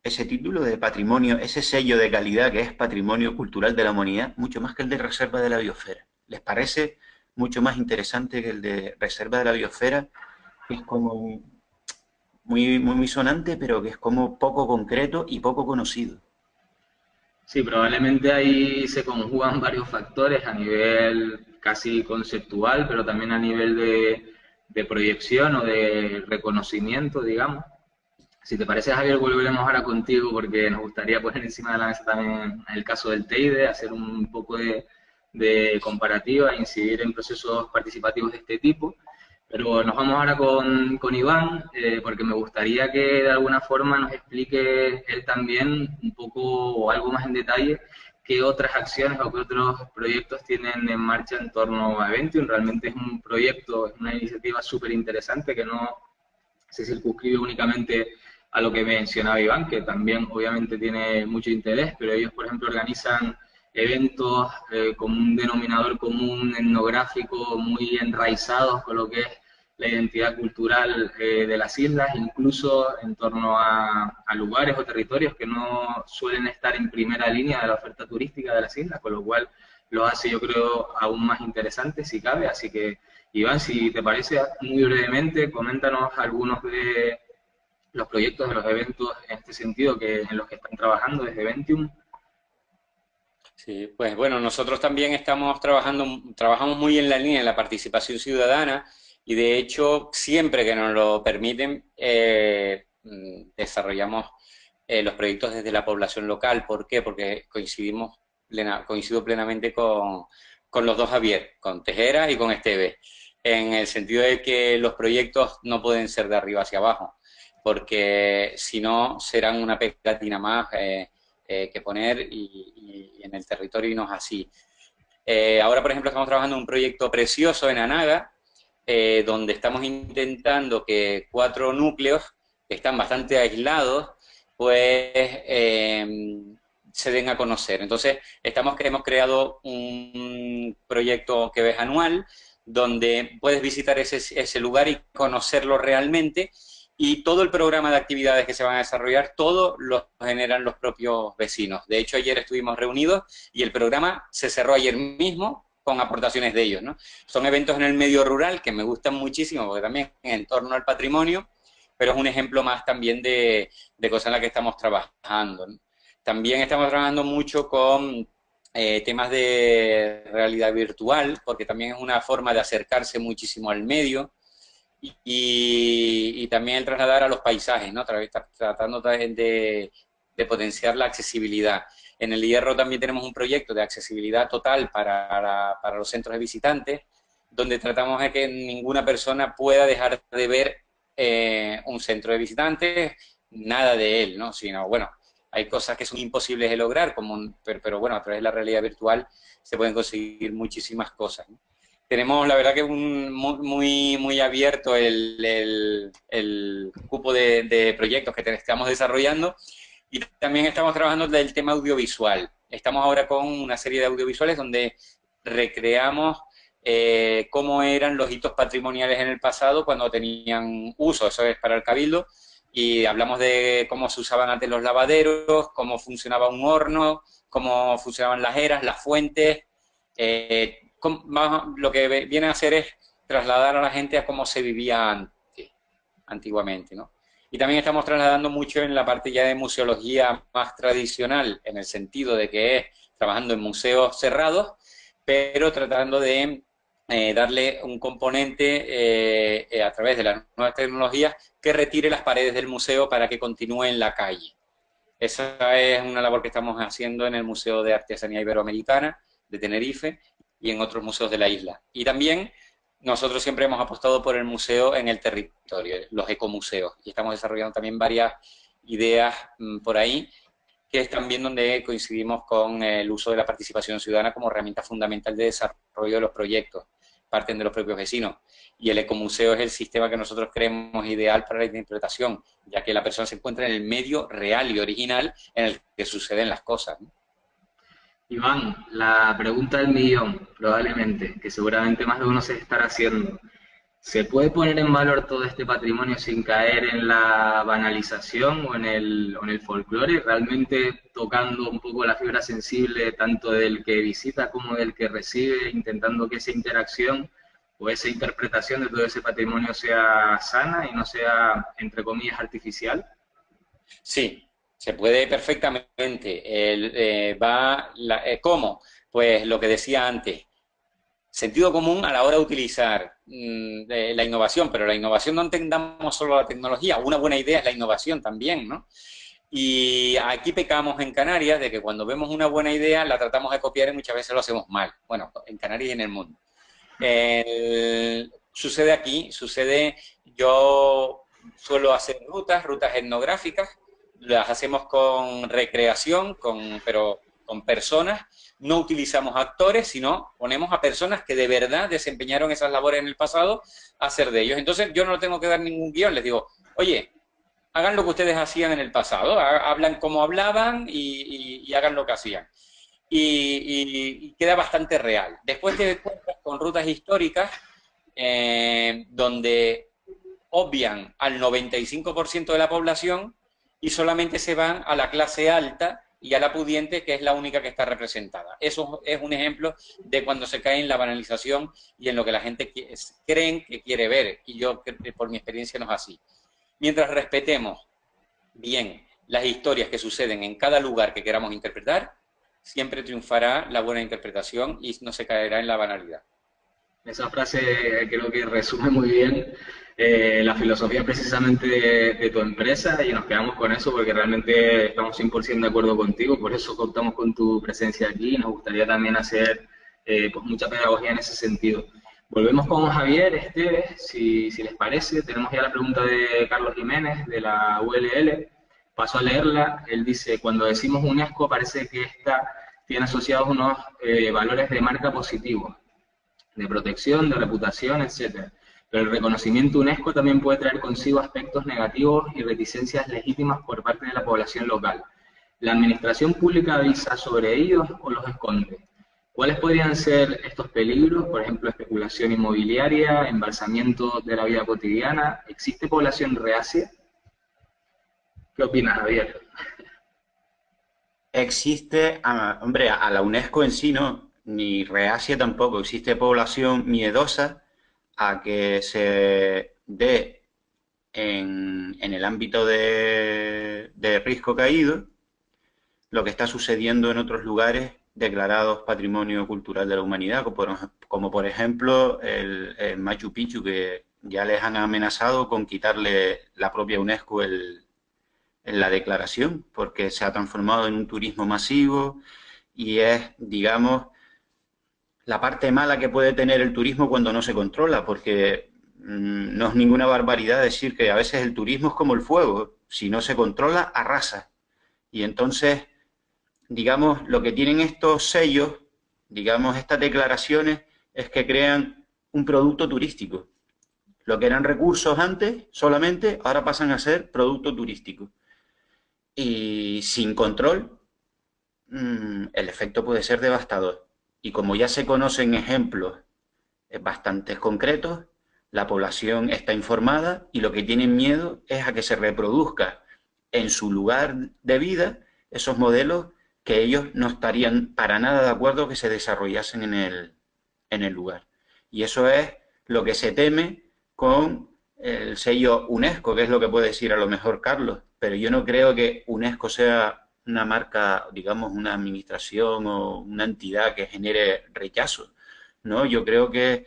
ese título de patrimonio, ese sello de calidad que es Patrimonio Cultural de la Humanidad, mucho más que el de Reserva de la Biosfera. ¿Les parece mucho más interesante que el de Reserva de la Biosfera, que es como muy sonante, pero que es como poco concreto y poco conocido? Sí, probablemente ahí se conjugan varios factores a nivel casi conceptual, pero también a nivel de proyección o de reconocimiento, digamos. Si te parece, Javier, volveremos ahora contigo porque nos gustaría poner encima de la mesa también el caso del Teide, hacer un poco de comparativa, incidir en procesos participativos de este tipo. Pero nos vamos ahora con Iván, porque me gustaría que de alguna forma nos explique él también un poco o algo más en detalle qué otras acciones o qué otros proyectos tienen en marcha en torno a Eventium. Realmente es un proyecto, es una iniciativa súper interesante que no se circunscribe únicamente a lo que mencionaba Iván, que también obviamente tiene mucho interés, pero ellos, por ejemplo, organizan eventos con un denominador común etnográfico muy enraizados con lo que es la identidad cultural de las islas, incluso en torno a lugares o territorios que no suelen estar en primera línea de la oferta turística de las islas, con lo cual lo hace, yo creo, aún más interesante si cabe. Así que, Iván, si te parece, muy brevemente, coméntanos algunos de los proyectos, de los eventos en este sentido en los que están trabajando desde Eventium. Sí, pues bueno, nosotros también trabajamos muy en la línea de la participación ciudadana y de hecho siempre que nos lo permiten desarrollamos los proyectos desde la población local. ¿Por qué? Porque coincido plenamente con los dos Javier, con Tejera y con Esteve, en el sentido de que los proyectos no pueden ser de arriba hacia abajo, porque si no serán una pegatina más que poner y en el territorio y no es así. Ahora, por ejemplo, estamos trabajando en un proyecto precioso en Anaga, donde estamos intentando que 4 núcleos que están bastante aislados, pues se den a conocer. Entonces, hemos creado un proyecto que es anual, donde puedes visitar ese lugar y conocerlo realmente, y todo el programa de actividades que se van a desarrollar, todo lo generan los propios vecinos. De hecho, ayer estuvimos reunidos y el programa se cerró ayer mismo con aportaciones de ellos, ¿no? Son eventos en el medio rural que me gustan muchísimo, porque también en torno al patrimonio, pero es un ejemplo más también de cosas en las que estamos trabajando, ¿no? También estamos trabajando mucho con temas de realidad virtual, porque también es una forma de acercarse muchísimo al medio, y también el trasladar a los paisajes, ¿no? Tratando también de potenciar la accesibilidad. En El Hierro también tenemos un proyecto de accesibilidad total para los centros de visitantes, donde tratamos de que ninguna persona pueda dejar de ver un centro de visitantes, nada de él, ¿no? Sino, bueno, hay cosas que son imposibles de lograr, pero bueno, a través de la realidad virtual se pueden conseguir muchísimas cosas, ¿no? Tenemos, la verdad, que muy abierto el cupo de proyectos que estamos desarrollando, y también estamos trabajando del tema audiovisual. Estamos ahora con una serie de audiovisuales donde recreamos cómo eran los hitos patrimoniales en el pasado cuando tenían uso, eso es para el Cabildo, y hablamos de cómo se usaban antes los lavaderos, cómo funcionaba un horno, cómo funcionaban las eras, las fuentes. Lo que viene a hacer es trasladar a la gente a cómo se vivía antiguamente, ¿no? Y también estamos trasladando mucho en la parte ya de museología más tradicional, en el sentido de que es trabajando en museos cerrados, pero tratando de darle un componente a través de las nuevas tecnologías que retire las paredes del museo para que continúe en la calle. Esa es una labor que estamos haciendo en el Museo de Artesanía Iberoamericana de Tenerife y en otros museos de la isla. Y también nosotros siempre hemos apostado por el museo en el territorio, los ecomuseos, y estamos desarrollando también varias ideas por ahí, que es también donde coincidimos con el uso de la participación ciudadana como herramienta fundamental de desarrollo de los proyectos, parten de los propios vecinos. Y el ecomuseo es el sistema que nosotros creemos ideal para la interpretación, ya que la persona se encuentra en el medio real y original en el que suceden las cosas, ¿no? Iván, la pregunta del millón, probablemente, que seguramente más de uno se estará haciendo. ¿Se puede poner en valor todo este patrimonio sin caer en la banalización o en el folclore, realmente tocando un poco la fibra sensible tanto del que visita como del que recibe, intentando que esa interacción o esa interpretación de todo ese patrimonio sea sana y no sea, entre comillas, artificial? Sí. Se puede perfectamente. ¿Cómo? Pues lo que decía antes, sentido común a la hora de utilizar la innovación, pero la innovación no entendamos solo la tecnología, una buena idea es la innovación también, ¿no? Y aquí pecamos en Canarias de que cuando vemos una buena idea la tratamos de copiar y muchas veces lo hacemos mal. Bueno, en Canarias y en el mundo. Sucede aquí, yo suelo hacer rutas etnográficas, las hacemos con recreación, pero con personas, no utilizamos actores, sino ponemos a personas que de verdad desempeñaron esas labores en el pasado a hacer de ellos. Entonces yo no tengo que dar ningún guión, les digo, oye, hagan lo que ustedes hacían en el pasado, hablan como hablaban y hagan lo que hacían. Y queda bastante real. Después te encuentras con rutas históricas donde obvian al 95% de la población y solamente se van a la clase alta y a la pudiente, que es la única que está representada. Eso es un ejemplo de cuando se cae en la banalización y en lo que la gente creen que quiere ver, y yo, por mi experiencia, no es así. Mientras respetemos bien las historias que suceden en cada lugar que queramos interpretar, siempre triunfará la buena interpretación y no se caerá en la banalidad. Esa frase creo que resume muy bien la filosofía precisamente de tu empresa, y nos quedamos con eso porque realmente estamos 100% de acuerdo contigo, por eso contamos con tu presencia aquí y nos gustaría también hacer pues mucha pedagogía en ese sentido. Volvemos con Javier Esteves, si les parece. Tenemos ya la pregunta de Carlos Jiménez de la ULL. Paso a leerla. Él dice: cuando decimos UNESCO parece que esta tiene asociados unos valores de marca positivos, de protección, de reputación, etc. Pero el reconocimiento UNESCO también puede traer consigo aspectos negativos y reticencias legítimas por parte de la población local. ¿La administración pública avisa sobre ellos o los esconde? ¿Cuáles podrían ser estos peligros? Por ejemplo, especulación inmobiliaria, embalsamiento de la vida cotidiana. ¿Existe población reacia? ¿Qué opinas, Javier? Existe, hombre, a la UNESCO en sí no, ni reacia tampoco. Existe población miedosa a que se dé en el ámbito de riesgo caído lo que está sucediendo en otros lugares declarados Patrimonio Cultural de la Humanidad, como por ejemplo el Machu Picchu, que ya les han amenazado con quitarle la propia UNESCO en la declaración, porque se ha transformado en un turismo masivo y es, digamos, la parte mala que puede tener el turismo cuando no se controla, porque no es ninguna barbaridad decir que a veces el turismo es como el fuego, si no se controla, arrasa. Y entonces, digamos, lo que tienen estos sellos, digamos, estas declaraciones, es que crean un producto turístico. Lo que eran recursos antes solamente, ahora pasan a ser producto turístico. Y sin control, el efecto puede ser devastador. Y como ya se conocen ejemplos bastante concretos, la población está informada y lo que tienen miedo es a que se reproduzca en su lugar de vida esos modelos que ellos no estarían para nada de acuerdo que se desarrollasen en el lugar. Y eso es lo que se teme con el sello UNESCO, que es lo que puede decir a lo mejor Carlos, pero yo no creo que UNESCO sea una marca, digamos, una administración o una entidad que genere rechazo, ¿no? Yo creo que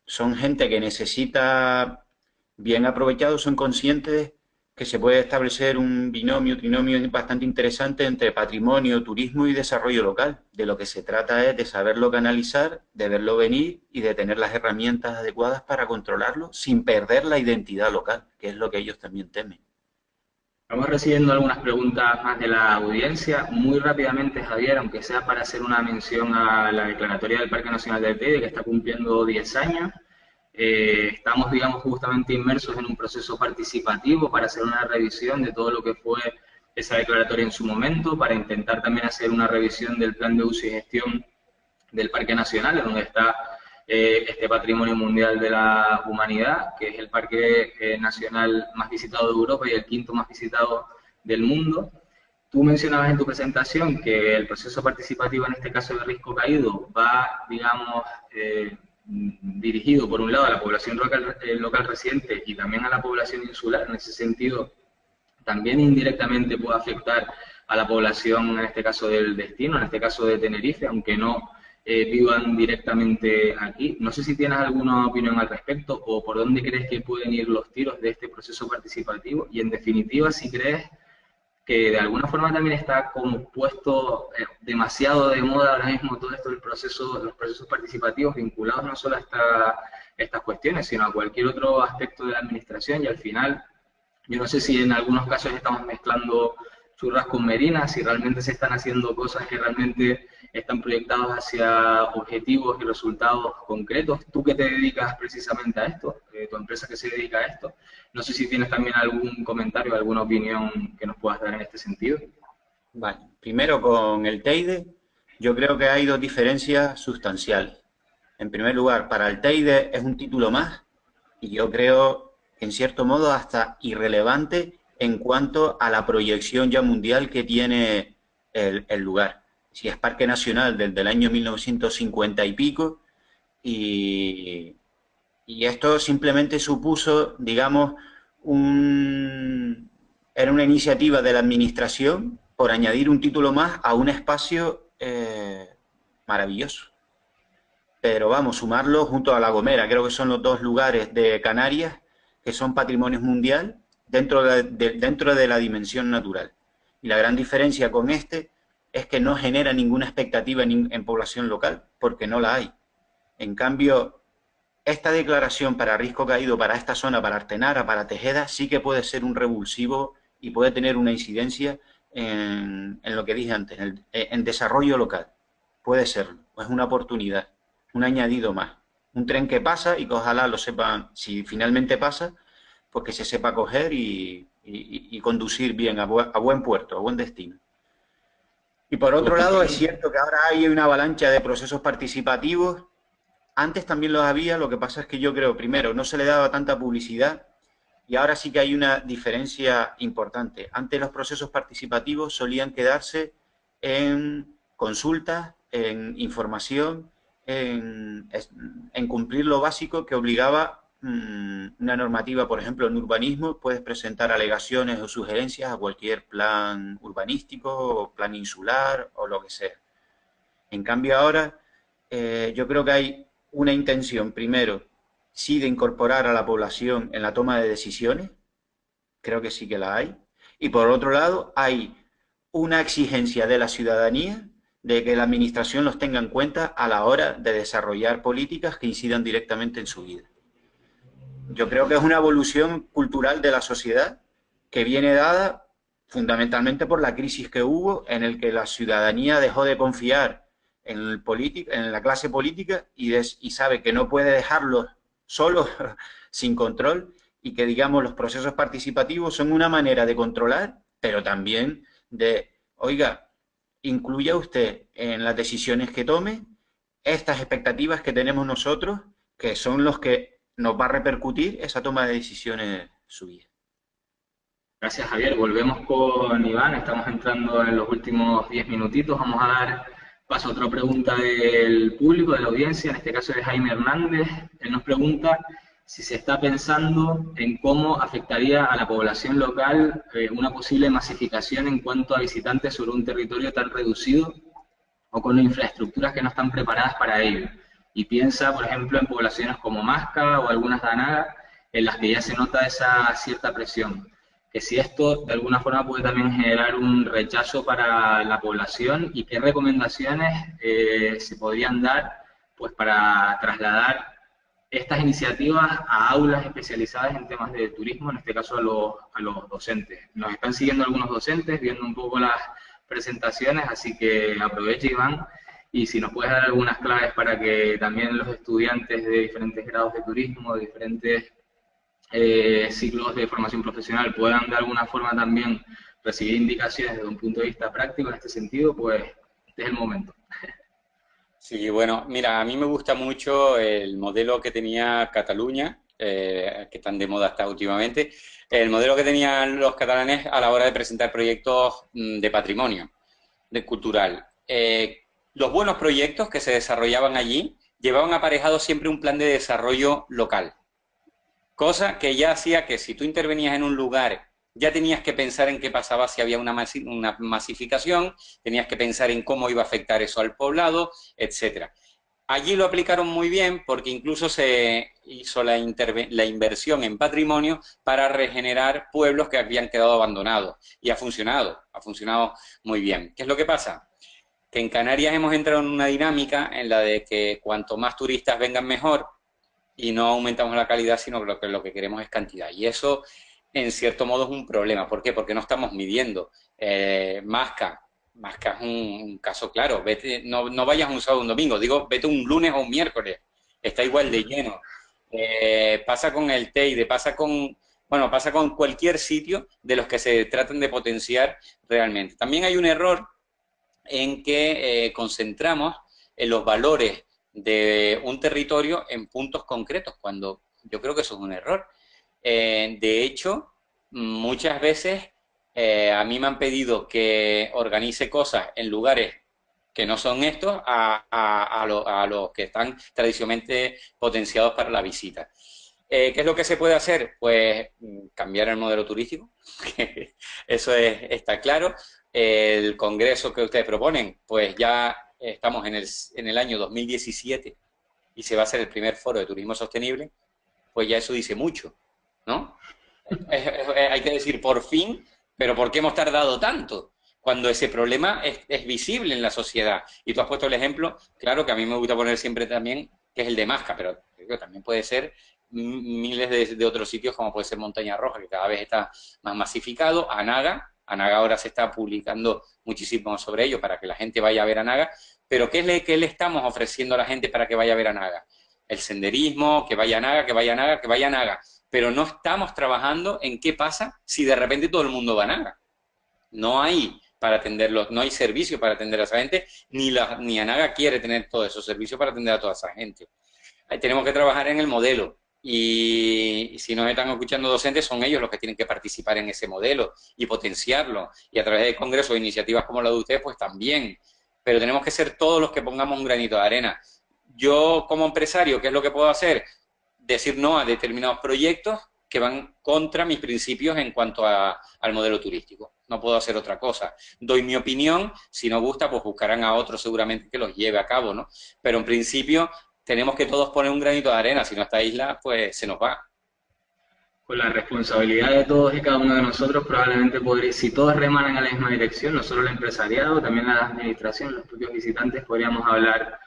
son gente que necesita, bien aprovechados, son conscientes que se puede establecer un binomio, trinomio bastante interesante entre patrimonio, turismo y desarrollo local. De lo que se trata es de saberlo canalizar, de verlo venir y de tener las herramientas adecuadas para controlarlo sin perder la identidad local, que es lo que ellos también temen. Vamos recibiendo algunas preguntas más de la audiencia. Muy rápidamente, Javier, aunque sea para hacer una mención a la declaratoria del Parque Nacional del Teide, que está cumpliendo 10 años. Estamos, digamos, justamente inmersos en un proceso participativo para hacer una revisión de todo lo que fue esa declaratoria en su momento, para intentar también hacer una revisión del plan de uso y gestión del Parque Nacional, donde está este Patrimonio Mundial de la Humanidad, que es el parque nacional más visitado de Europa y el quinto más visitado del mundo. Tú mencionabas en tu presentación que el proceso participativo, en este caso de Risco Caído, va, digamos, dirigido por un lado a la población local residente y también a la población insular. En ese sentido, también indirectamente puede afectar a la población, en este caso del destino, en este caso de Tenerife, aunque no vivan directamente aquí. No sé si tienes alguna opinión al respecto o por dónde crees que pueden ir los tiros de este proceso participativo y, en definitiva, si crees que de alguna forma también está como puesto demasiado de moda ahora mismo todo esto, los procesos participativos vinculados no solo a estas cuestiones, sino a cualquier otro aspecto de la administración, y al final, yo no sé si en algunos casos estamos mezclando churras con merinas, si realmente se están haciendo cosas que realmente están proyectados hacia objetivos y resultados concretos. Tú que te dedicas precisamente a esto, tu empresa que se dedica a esto, no sé si tienes también algún comentario, alguna opinión que nos puedas dar en este sentido. Vale, primero con el Teide, yo creo que hay dos diferencias sustanciales. En primer lugar, para el Teide es un título más y yo creo, en cierto modo, hasta irrelevante en cuanto a la proyección ya mundial que tiene el lugar. Si es Parque Nacional desde el año 1950 y pico, y esto simplemente supuso, digamos, era una iniciativa de la administración por añadir un título más a un espacio maravilloso. Pero vamos, sumarlo junto a La Gomera, creo que son los dos lugares de Canarias que son patrimonio mundial dentro de la dimensión natural. Y la gran diferencia con este es que no genera ninguna expectativa en población local, porque no la hay. En cambio, esta declaración para Risco Caído, para esta zona, para Artenara, para Tejeda, sí que puede ser un revulsivo y puede tener una incidencia en lo que dije antes, en desarrollo local. puede serlo, es una oportunidad, un añadido más. Un tren que pasa y que ojalá lo sepan, si finalmente pasa, pues que se sepa coger y conducir bien a buen puerto, a buen destino. Y por otro lado, es cierto que ahora hay una avalancha de procesos participativos. Antes también los había, lo que pasa es que yo creo, primero, no se le daba tanta publicidad y ahora sí que hay una diferencia importante. Antes los procesos participativos solían quedarse en consultas, en información, en cumplir lo básico que obligaba una normativa. Por ejemplo, en urbanismo puedes presentar alegaciones o sugerencias a cualquier plan urbanístico o plan insular o lo que sea. En cambio ahora yo creo que hay una intención, primero, sí de incorporar a la población en la toma de decisiones, creo que sí que la hay, y por otro lado hay una exigencia de la ciudadanía de que la administración los tenga en cuenta a la hora de desarrollar políticas que incidan directamente en su vida. Yo creo que es una evolución cultural de la sociedad que viene dada fundamentalmente por la crisis que hubo, en el que la ciudadanía dejó de confiar en la clase política y sabe que no puede dejarlos solos, sin control, y que, digamos, los procesos participativos son una manera de controlar, pero también de, oiga, incluya usted en las decisiones que tome estas expectativas que tenemos nosotros, que son los que nos va a repercutir esa toma de decisiones suya. Gracias, Javier. Volvemos con Iván. Estamos entrando en los últimos 10 minutitos. Vamos a dar paso a otra pregunta del público, de la audiencia. En este caso de Jaime Hernández. Él nos pregunta si se está pensando en cómo afectaría a la población local una posible masificación en cuanto a visitantes sobre un territorio tan reducido o con infraestructuras que no están preparadas para ello. Y piensa, por ejemplo, en poblaciones como Masca o algunas de Anaga, en las que ya se nota esa cierta presión. Que si esto de alguna forma puede también generar un rechazo para la población y qué recomendaciones se podrían dar pues para trasladar estas iniciativas a aulas especializadas en temas de turismo, en este caso a los docentes. Nos están siguiendo algunos docentes, viendo un poco las presentaciones, así que aproveche, Iván, y si nos puedes dar algunas claves para que también los estudiantes de diferentes grados de turismo, de diferentes ciclos de formación profesional puedan de alguna forma también recibir indicaciones desde un punto de vista práctico en este sentido, pues este es el momento. Sí, bueno, mira, a mí me gusta mucho el modelo que tenía Cataluña, que tan de moda está últimamente, el modelo que tenían los catalanes a la hora de presentar proyectos de patrimonio, de cultural. Los buenos proyectos que se desarrollaban allí llevaban aparejado siempre un plan de desarrollo local. Cosa que ya hacía que si tú intervenías en un lugar, ya tenías que pensar en qué pasaba si había una masificación, tenías que pensar en cómo iba a afectar eso al poblado, etc. Allí lo aplicaron muy bien porque incluso se hizo la inversión en patrimonio para regenerar pueblos que habían quedado abandonados. Y ha funcionado muy bien. ¿Qué es lo que pasa? Que en Canarias hemos entrado en una dinámica en la de que cuanto más turistas vengan mejor, y no aumentamos la calidad, sino que lo que queremos es cantidad. Y eso, en cierto modo, es un problema. ¿Por qué? Porque no estamos midiendo. Masca es un caso claro. Vete, no vayas un sábado o un domingo, digo, vete un lunes o un miércoles. Está igual de lleno. Pasa con el Teide, pasa con cualquier sitio de los que se tratan de potenciar realmente. También hay un error en que concentramos en los valores de un territorio en puntos concretos, cuando yo creo que eso es un error. De hecho, muchas veces a mí me han pedido que organice cosas en lugares que no son estos a los que están tradicionalmente potenciados para la visita. ¿Qué es lo que se puede hacer? Pues cambiar el modelo turístico, eso está claro. El congreso que ustedes proponen, pues ya estamos en el año 2017 y se va a hacer el primer foro de turismo sostenible, pues ya eso dice mucho, ¿no? Hay que decir por fin, pero ¿por qué hemos tardado tanto? Cuando ese problema es visible en la sociedad. Y tú has puesto el ejemplo, claro, que a mí me gusta poner siempre también, que es el de Masca, pero también puede ser miles de otros sitios, como puede ser Montaña Roja, que cada vez está más masificado, Anaga ahora se está publicando muchísimo sobre ello para que la gente vaya a ver Anaga, pero ¿qué le estamos ofreciendo a la gente para que vaya a ver a Naga? El senderismo, que vaya a Naga, que vaya a Naga, que vaya a Naga. Pero no estamos trabajando en qué pasa si de repente todo el mundo va a Naga. No hay para atenderlos, no hay servicio para atender a esa gente, ni ANAGA quiere tener todos esos servicios para atender a toda esa gente. Ahí tenemos que trabajar en el modelo, y si nos están escuchando docentes, son ellos los que tienen que participar en ese modelo y potenciarlo, y a través de congresos o iniciativas como la de ustedes, pues también. Pero tenemos que ser todos los que pongamos un granito de arena. Yo, como empresario, ¿qué es lo que puedo hacer? Decir no a determinados proyectos que van contra mis principios en cuanto al modelo turístico. No puedo hacer otra cosa. Doy mi opinión, si no gusta, pues buscarán a otros seguramente que los lleve a cabo, ¿no? Pero en principio tenemos que todos poner un granito de arena, si no esta isla, pues se nos va. Con la responsabilidad de todos y cada uno de nosotros, probablemente si todos remaran a la misma dirección, no solo el empresariado, también la administración, los propios visitantes, podríamos hablar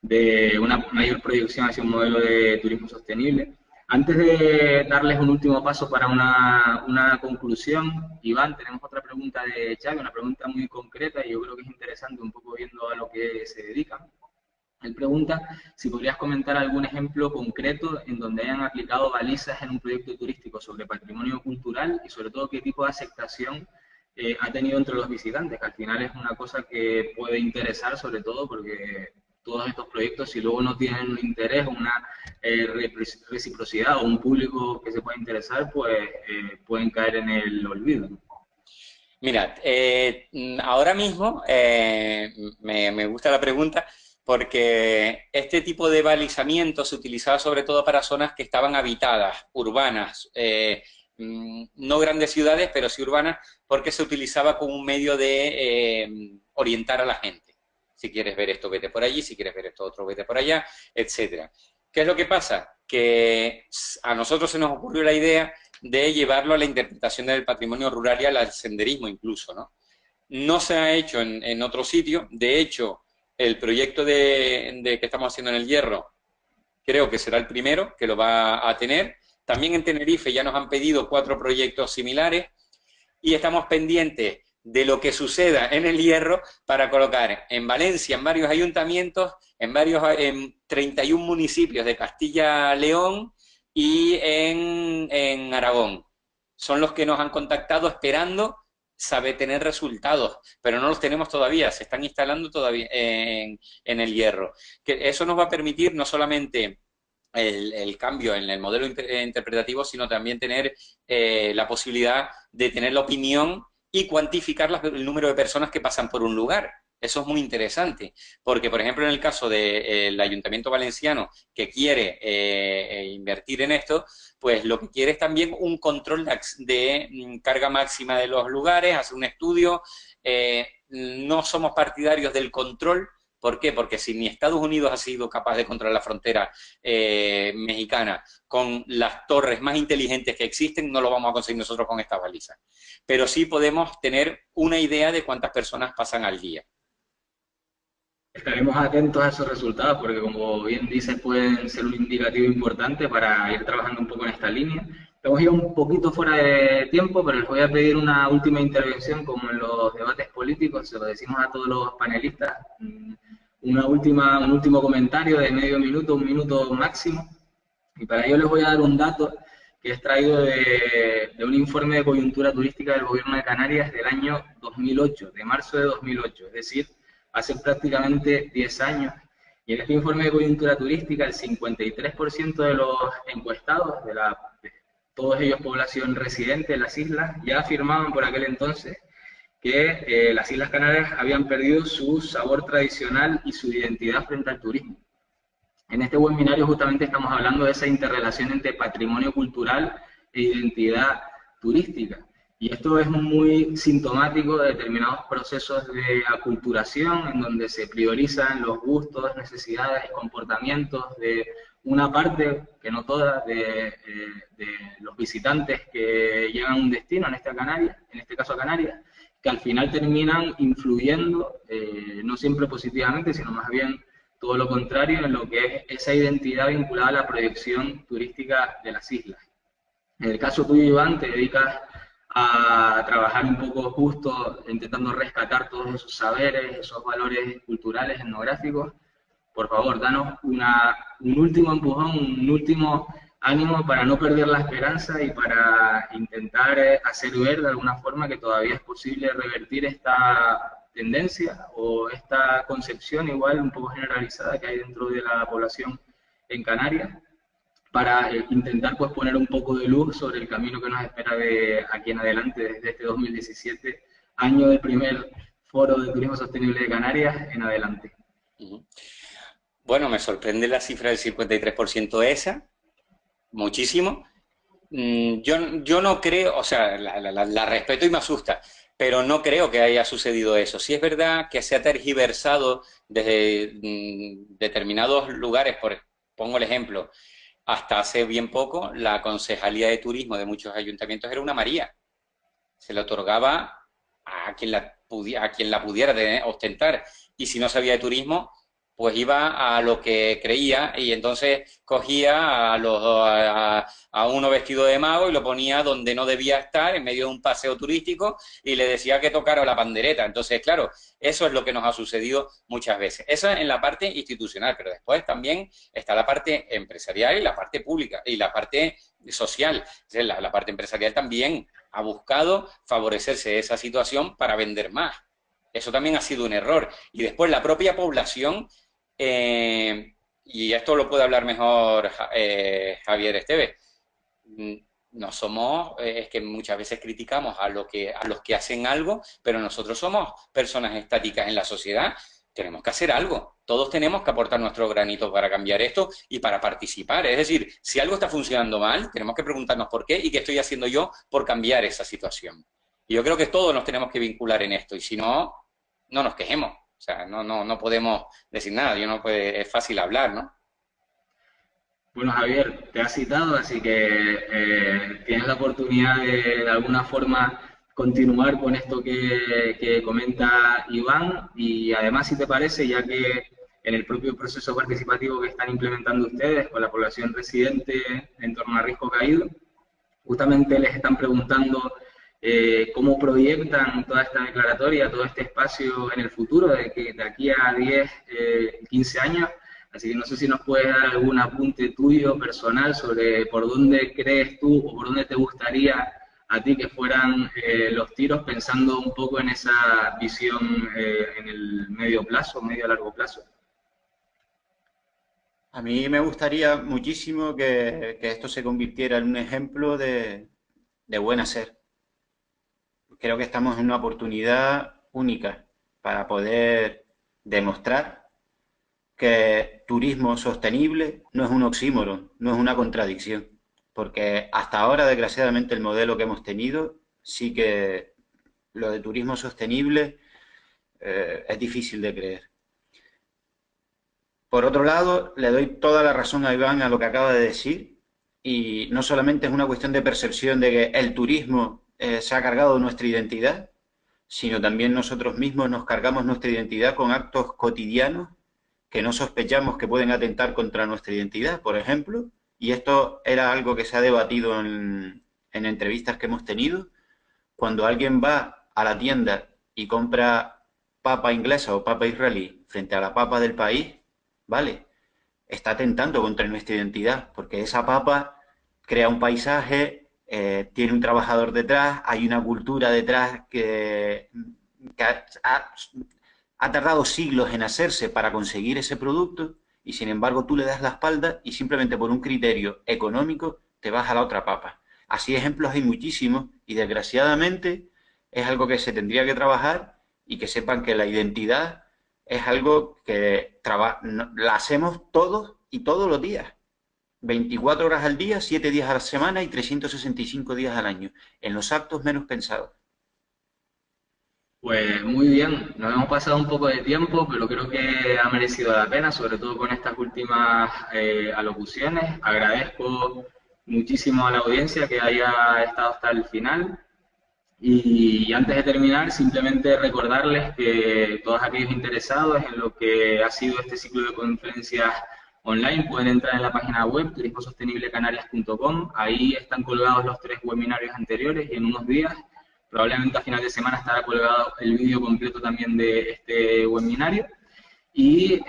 de una mayor proyección hacia un modelo de turismo sostenible. Antes de darles un último paso para una conclusión, Iván, tenemos otra pregunta de Xavi, una pregunta muy concreta y yo creo que es interesante un poco viendo a lo que se dedican. Él pregunta si podrías comentar algún ejemplo concreto en donde hayan aplicado balizas en un proyecto turístico sobre patrimonio cultural y sobre todo qué tipo de aceptación ha tenido entre los visitantes, que al final es una cosa que puede interesar sobre todo porque todos estos proyectos, si luego no tienen un interés, una reciprocidad o un público que se pueda interesar, pues pueden caer en el olvido. Mirad, ahora mismo me gusta la pregunta porque este tipo de balizamiento se utilizaba sobre todo para zonas que estaban habitadas, urbanas, no grandes ciudades, pero sí urbanas, porque se utilizaba como un medio de orientar a la gente. Si quieres ver esto, vete por allí, si quieres ver esto otro, vete por allá, etcétera. ¿Qué es lo que pasa? Que a nosotros se nos ocurrió la idea de llevarlo a la interpretación del patrimonio rural y al senderismo incluso, ¿no? No se ha hecho en otro sitio. De hecho, el proyecto que estamos haciendo en El Hierro creo que será el primero que lo va a tener. También en Tenerife ya nos han pedido 4 proyectos similares y estamos pendientes de lo que suceda en El Hierro para colocar en Valencia, en varios ayuntamientos, en 31 municipios de Castilla-León y en Aragón. Son los que nos han contactado esperando tener resultados, pero no los tenemos todavía, se están instalando todavía en El Hierro. Que eso nos va a permitir no solamente el cambio en el modelo interpretativo, sino también tener la posibilidad de tener la opinión y cuantificar el número de personas que pasan por un lugar. Eso es muy interesante, porque, por ejemplo, en el caso del Ayuntamiento Valenciano, que quiere invertir en esto, pues lo que quiere es también un control de carga máxima de los lugares, hacer un estudio. No somos partidarios del control. ¿Por qué? Porque si ni Estados Unidos ha sido capaz de controlar la frontera mexicana con las torres más inteligentes que existen, no lo vamos a conseguir nosotros con estas balizas. Pero sí podemos tener una idea de cuántas personas pasan al día. Estaremos atentos a esos resultados porque, como bien dices, pueden ser un indicativo importante para ir trabajando un poco en esta línea. Hemos ido un poquito fuera de tiempo, pero les voy a pedir una última intervención, como en los debates políticos, se lo decimos a todos los panelistas, un último comentario de medio minuto, 1 minuto máximo. Y para ello les voy a dar un dato que es traído de un informe de coyuntura turística del Gobierno de Canarias del año 2008, de marzo de 2008, es decir, hace prácticamente 10 años. Y en este informe de coyuntura turística, el 53% de los encuestados, todos ellos población residente en las islas, ya afirmaban por aquel entonces que las Islas Canarias habían perdido su sabor tradicional y su identidad frente al turismo. En este webinario justamente estamos hablando de esa interrelación entre patrimonio cultural e identidad turística. Y esto es muy sintomático de determinados procesos de aculturación en donde se priorizan los gustos, necesidades, comportamientos de una parte, que no toda, de los visitantes que llegan a un destino, en este caso a Canarias, que al final terminan influyendo, no siempre positivamente, sino más bien todo lo contrario, en lo que es esa identidad vinculada a la proyección turística de las islas. En el caso tuyo, Iván, te dedicas a trabajar un poco justo, intentando rescatar todos esos saberes, esos valores culturales, etnográficos. Por favor, danos un último empujón, un último ánimo para no perder la esperanza y para intentar hacer ver de alguna forma que todavía es posible revertir esta tendencia o esta concepción igual un poco generalizada que hay dentro de la población en Canarias, para intentar pues poner un poco de luz sobre el camino que nos espera de aquí en adelante, desde este 2017, año del primer Foro de Turismo Sostenible de Canarias en adelante. Bueno, me sorprende la cifra del 53% esa, muchísimo. Yo no creo, o sea, la respeto y me asusta, pero no creo que haya sucedido eso. Sí es verdad que se ha tergiversado desde determinados lugares, pongo el ejemplo, hasta hace bien poco, la Concejalía de Turismo de muchos ayuntamientos era una María. Se le otorgaba a quien la pudiera ostentar. Y si no sabía de turismo, pues iba a lo que creía y entonces cogía a uno vestido de mago y lo ponía donde no debía estar, en medio de un paseo turístico, y le decía que tocara la pandereta. Entonces, claro, eso es lo que nos ha sucedido muchas veces. Eso es en la parte institucional, pero después también está la parte empresarial y la parte pública y la parte social. La parte empresarial también ha buscado favorecerse de esa situación para vender más. Eso también ha sido un error. Y después la propia población... y esto lo puede hablar mejor Javier Esteves. No somos, es que muchas veces criticamos a los que hacen algo, pero nosotros somos personas estáticas en la sociedad. Tenemos que hacer algo. Todos tenemos que aportar nuestro granito para cambiar esto y para participar. Es decir, si algo está funcionando mal, tenemos que preguntarnos por qué y qué estoy haciendo yo por cambiar esa situación. Y yo creo que todos nos tenemos que vincular en esto, y si no, no nos quejemos. O sea, no podemos decir nada, es fácil hablar, ¿no? Bueno, Javier, te has citado, así que tienes la oportunidad de alguna forma continuar con esto que comenta Iván, y además, si te parece, ya que en el propio proceso participativo que están implementando ustedes con la población residente en torno a Risco Caído, justamente les están preguntando cómo proyectan toda esta declaratoria, todo este espacio en el futuro, de aquí a 10, 15 años. Así que no sé si nos puedes dar algún apunte tuyo personal sobre por dónde crees tú o por dónde te gustaría a ti que fueran los tiros, pensando un poco en esa visión en el medio a largo plazo. A mí me gustaría muchísimo que esto se convirtiera en un ejemplo de buen hacer. Creo que estamos en una oportunidad única para poder demostrar que turismo sostenible no es un oxímoron, no es una contradicción, porque hasta ahora, desgraciadamente, el modelo que hemos tenido, sí que lo de turismo sostenible es difícil de creer. Por otro lado, le doy toda la razón a Iván a lo que acaba de decir, y no solamente es una cuestión de percepción de que el turismo se ha cargado nuestra identidad, sino también nosotros mismos nos cargamos nuestra identidad con actos cotidianos que no sospechamos que pueden atentar contra nuestra identidad, por ejemplo, y esto era algo que se ha debatido en entrevistas que hemos tenido. Cuando alguien va a la tienda y compra papa inglesa o papa israelí frente a la papa del país, ¿vale? Está atentando contra nuestra identidad, porque esa papa crea un paisaje, tiene un trabajador detrás, hay una cultura detrás que ha tardado siglos en hacerse para conseguir ese producto, y sin embargo tú le das la espalda y simplemente por un criterio económico te vas a la otra papa. Así ejemplos hay muchísimos, y desgraciadamente es algo que se tendría que trabajar, y que sepan que la identidad es algo que la hacemos todos y todos los días. 24 horas al día, 7 días a la semana y 365 días al año, en los actos menos pensados. Pues muy bien, nos hemos pasado un poco de tiempo, pero creo que ha merecido la pena, sobre todo con estas últimas alocuciones. Agradezco muchísimo a la audiencia que haya estado hasta el final. Y antes de terminar, simplemente recordarles que todos aquellos interesados en lo que ha sido este ciclo de conferencias online, pueden entrar en la página web turismosostenible-canarias.com. Ahí están colgados los 3 webinarios anteriores y en unos días, probablemente a final de semana, estará colgado el vídeo completo también de este webinario. Y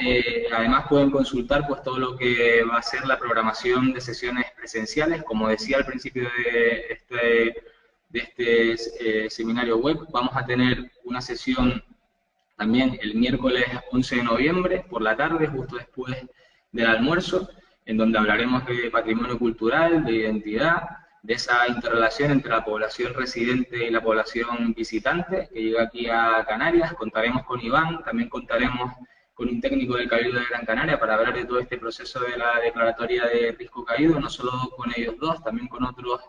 además pueden consultar pues todo lo que va a ser la programación de sesiones presenciales. Como decía al principio de este seminario web, vamos a tener una sesión también el miércoles 11 de noviembre por la tarde, justo después del almuerzo, en donde hablaremos de patrimonio cultural, de identidad, de esa interrelación entre la población residente y la población visitante que llega aquí a Canarias. Contaremos con Iván, también contaremos con un técnico del Cabildo de Gran Canaria para hablar de todo este proceso de la declaratoria de riesgo caído, no solo con ellos dos, también con otros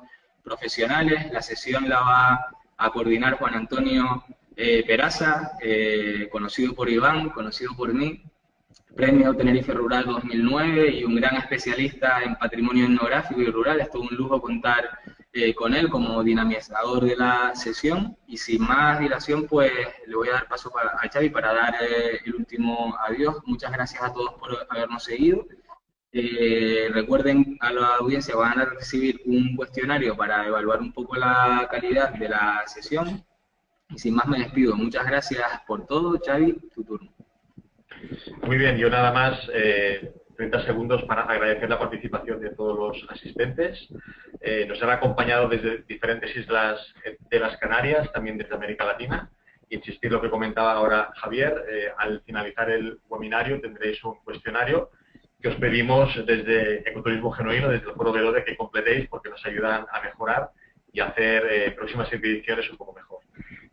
profesionales. La sesión la va a coordinar Juan Antonio Peraza, conocido por Iván, conocido por mí, Premio Tenerife Rural 2009 y un gran especialista en patrimonio etnográfico y rural. Es todo un lujo contar con él como dinamizador de la sesión. Y sin más dilación, pues le voy a dar paso a Xavi para dar el último adiós. Muchas gracias a todos por habernos seguido. Recuerden a la audiencia, van a recibir un cuestionario para evaluar un poco la calidad de la sesión. Y sin más me despido. Muchas gracias por todo. Xavi, tu turno. Muy bien, yo nada más 30 segundos para agradecer la participación de todos los asistentes. Nos han acompañado desde diferentes islas de las Canarias, también desde América Latina. Y insistir lo que comentaba ahora Javier, al finalizar el webinario tendréis un cuestionario que os pedimos desde Ecoturismo Genuino, desde el Foro Velode, que completéis porque nos ayudan a mejorar y a hacer próximas ediciones un poco mejor.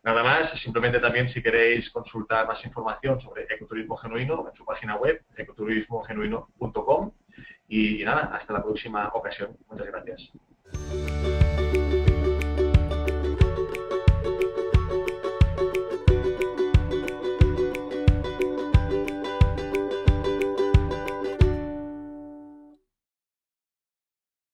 Nada más, simplemente también si queréis consultar más información sobre Ecoturismo Genuino en su página web, ecoturismogenuino.com. Y nada, hasta la próxima ocasión. Muchas gracias.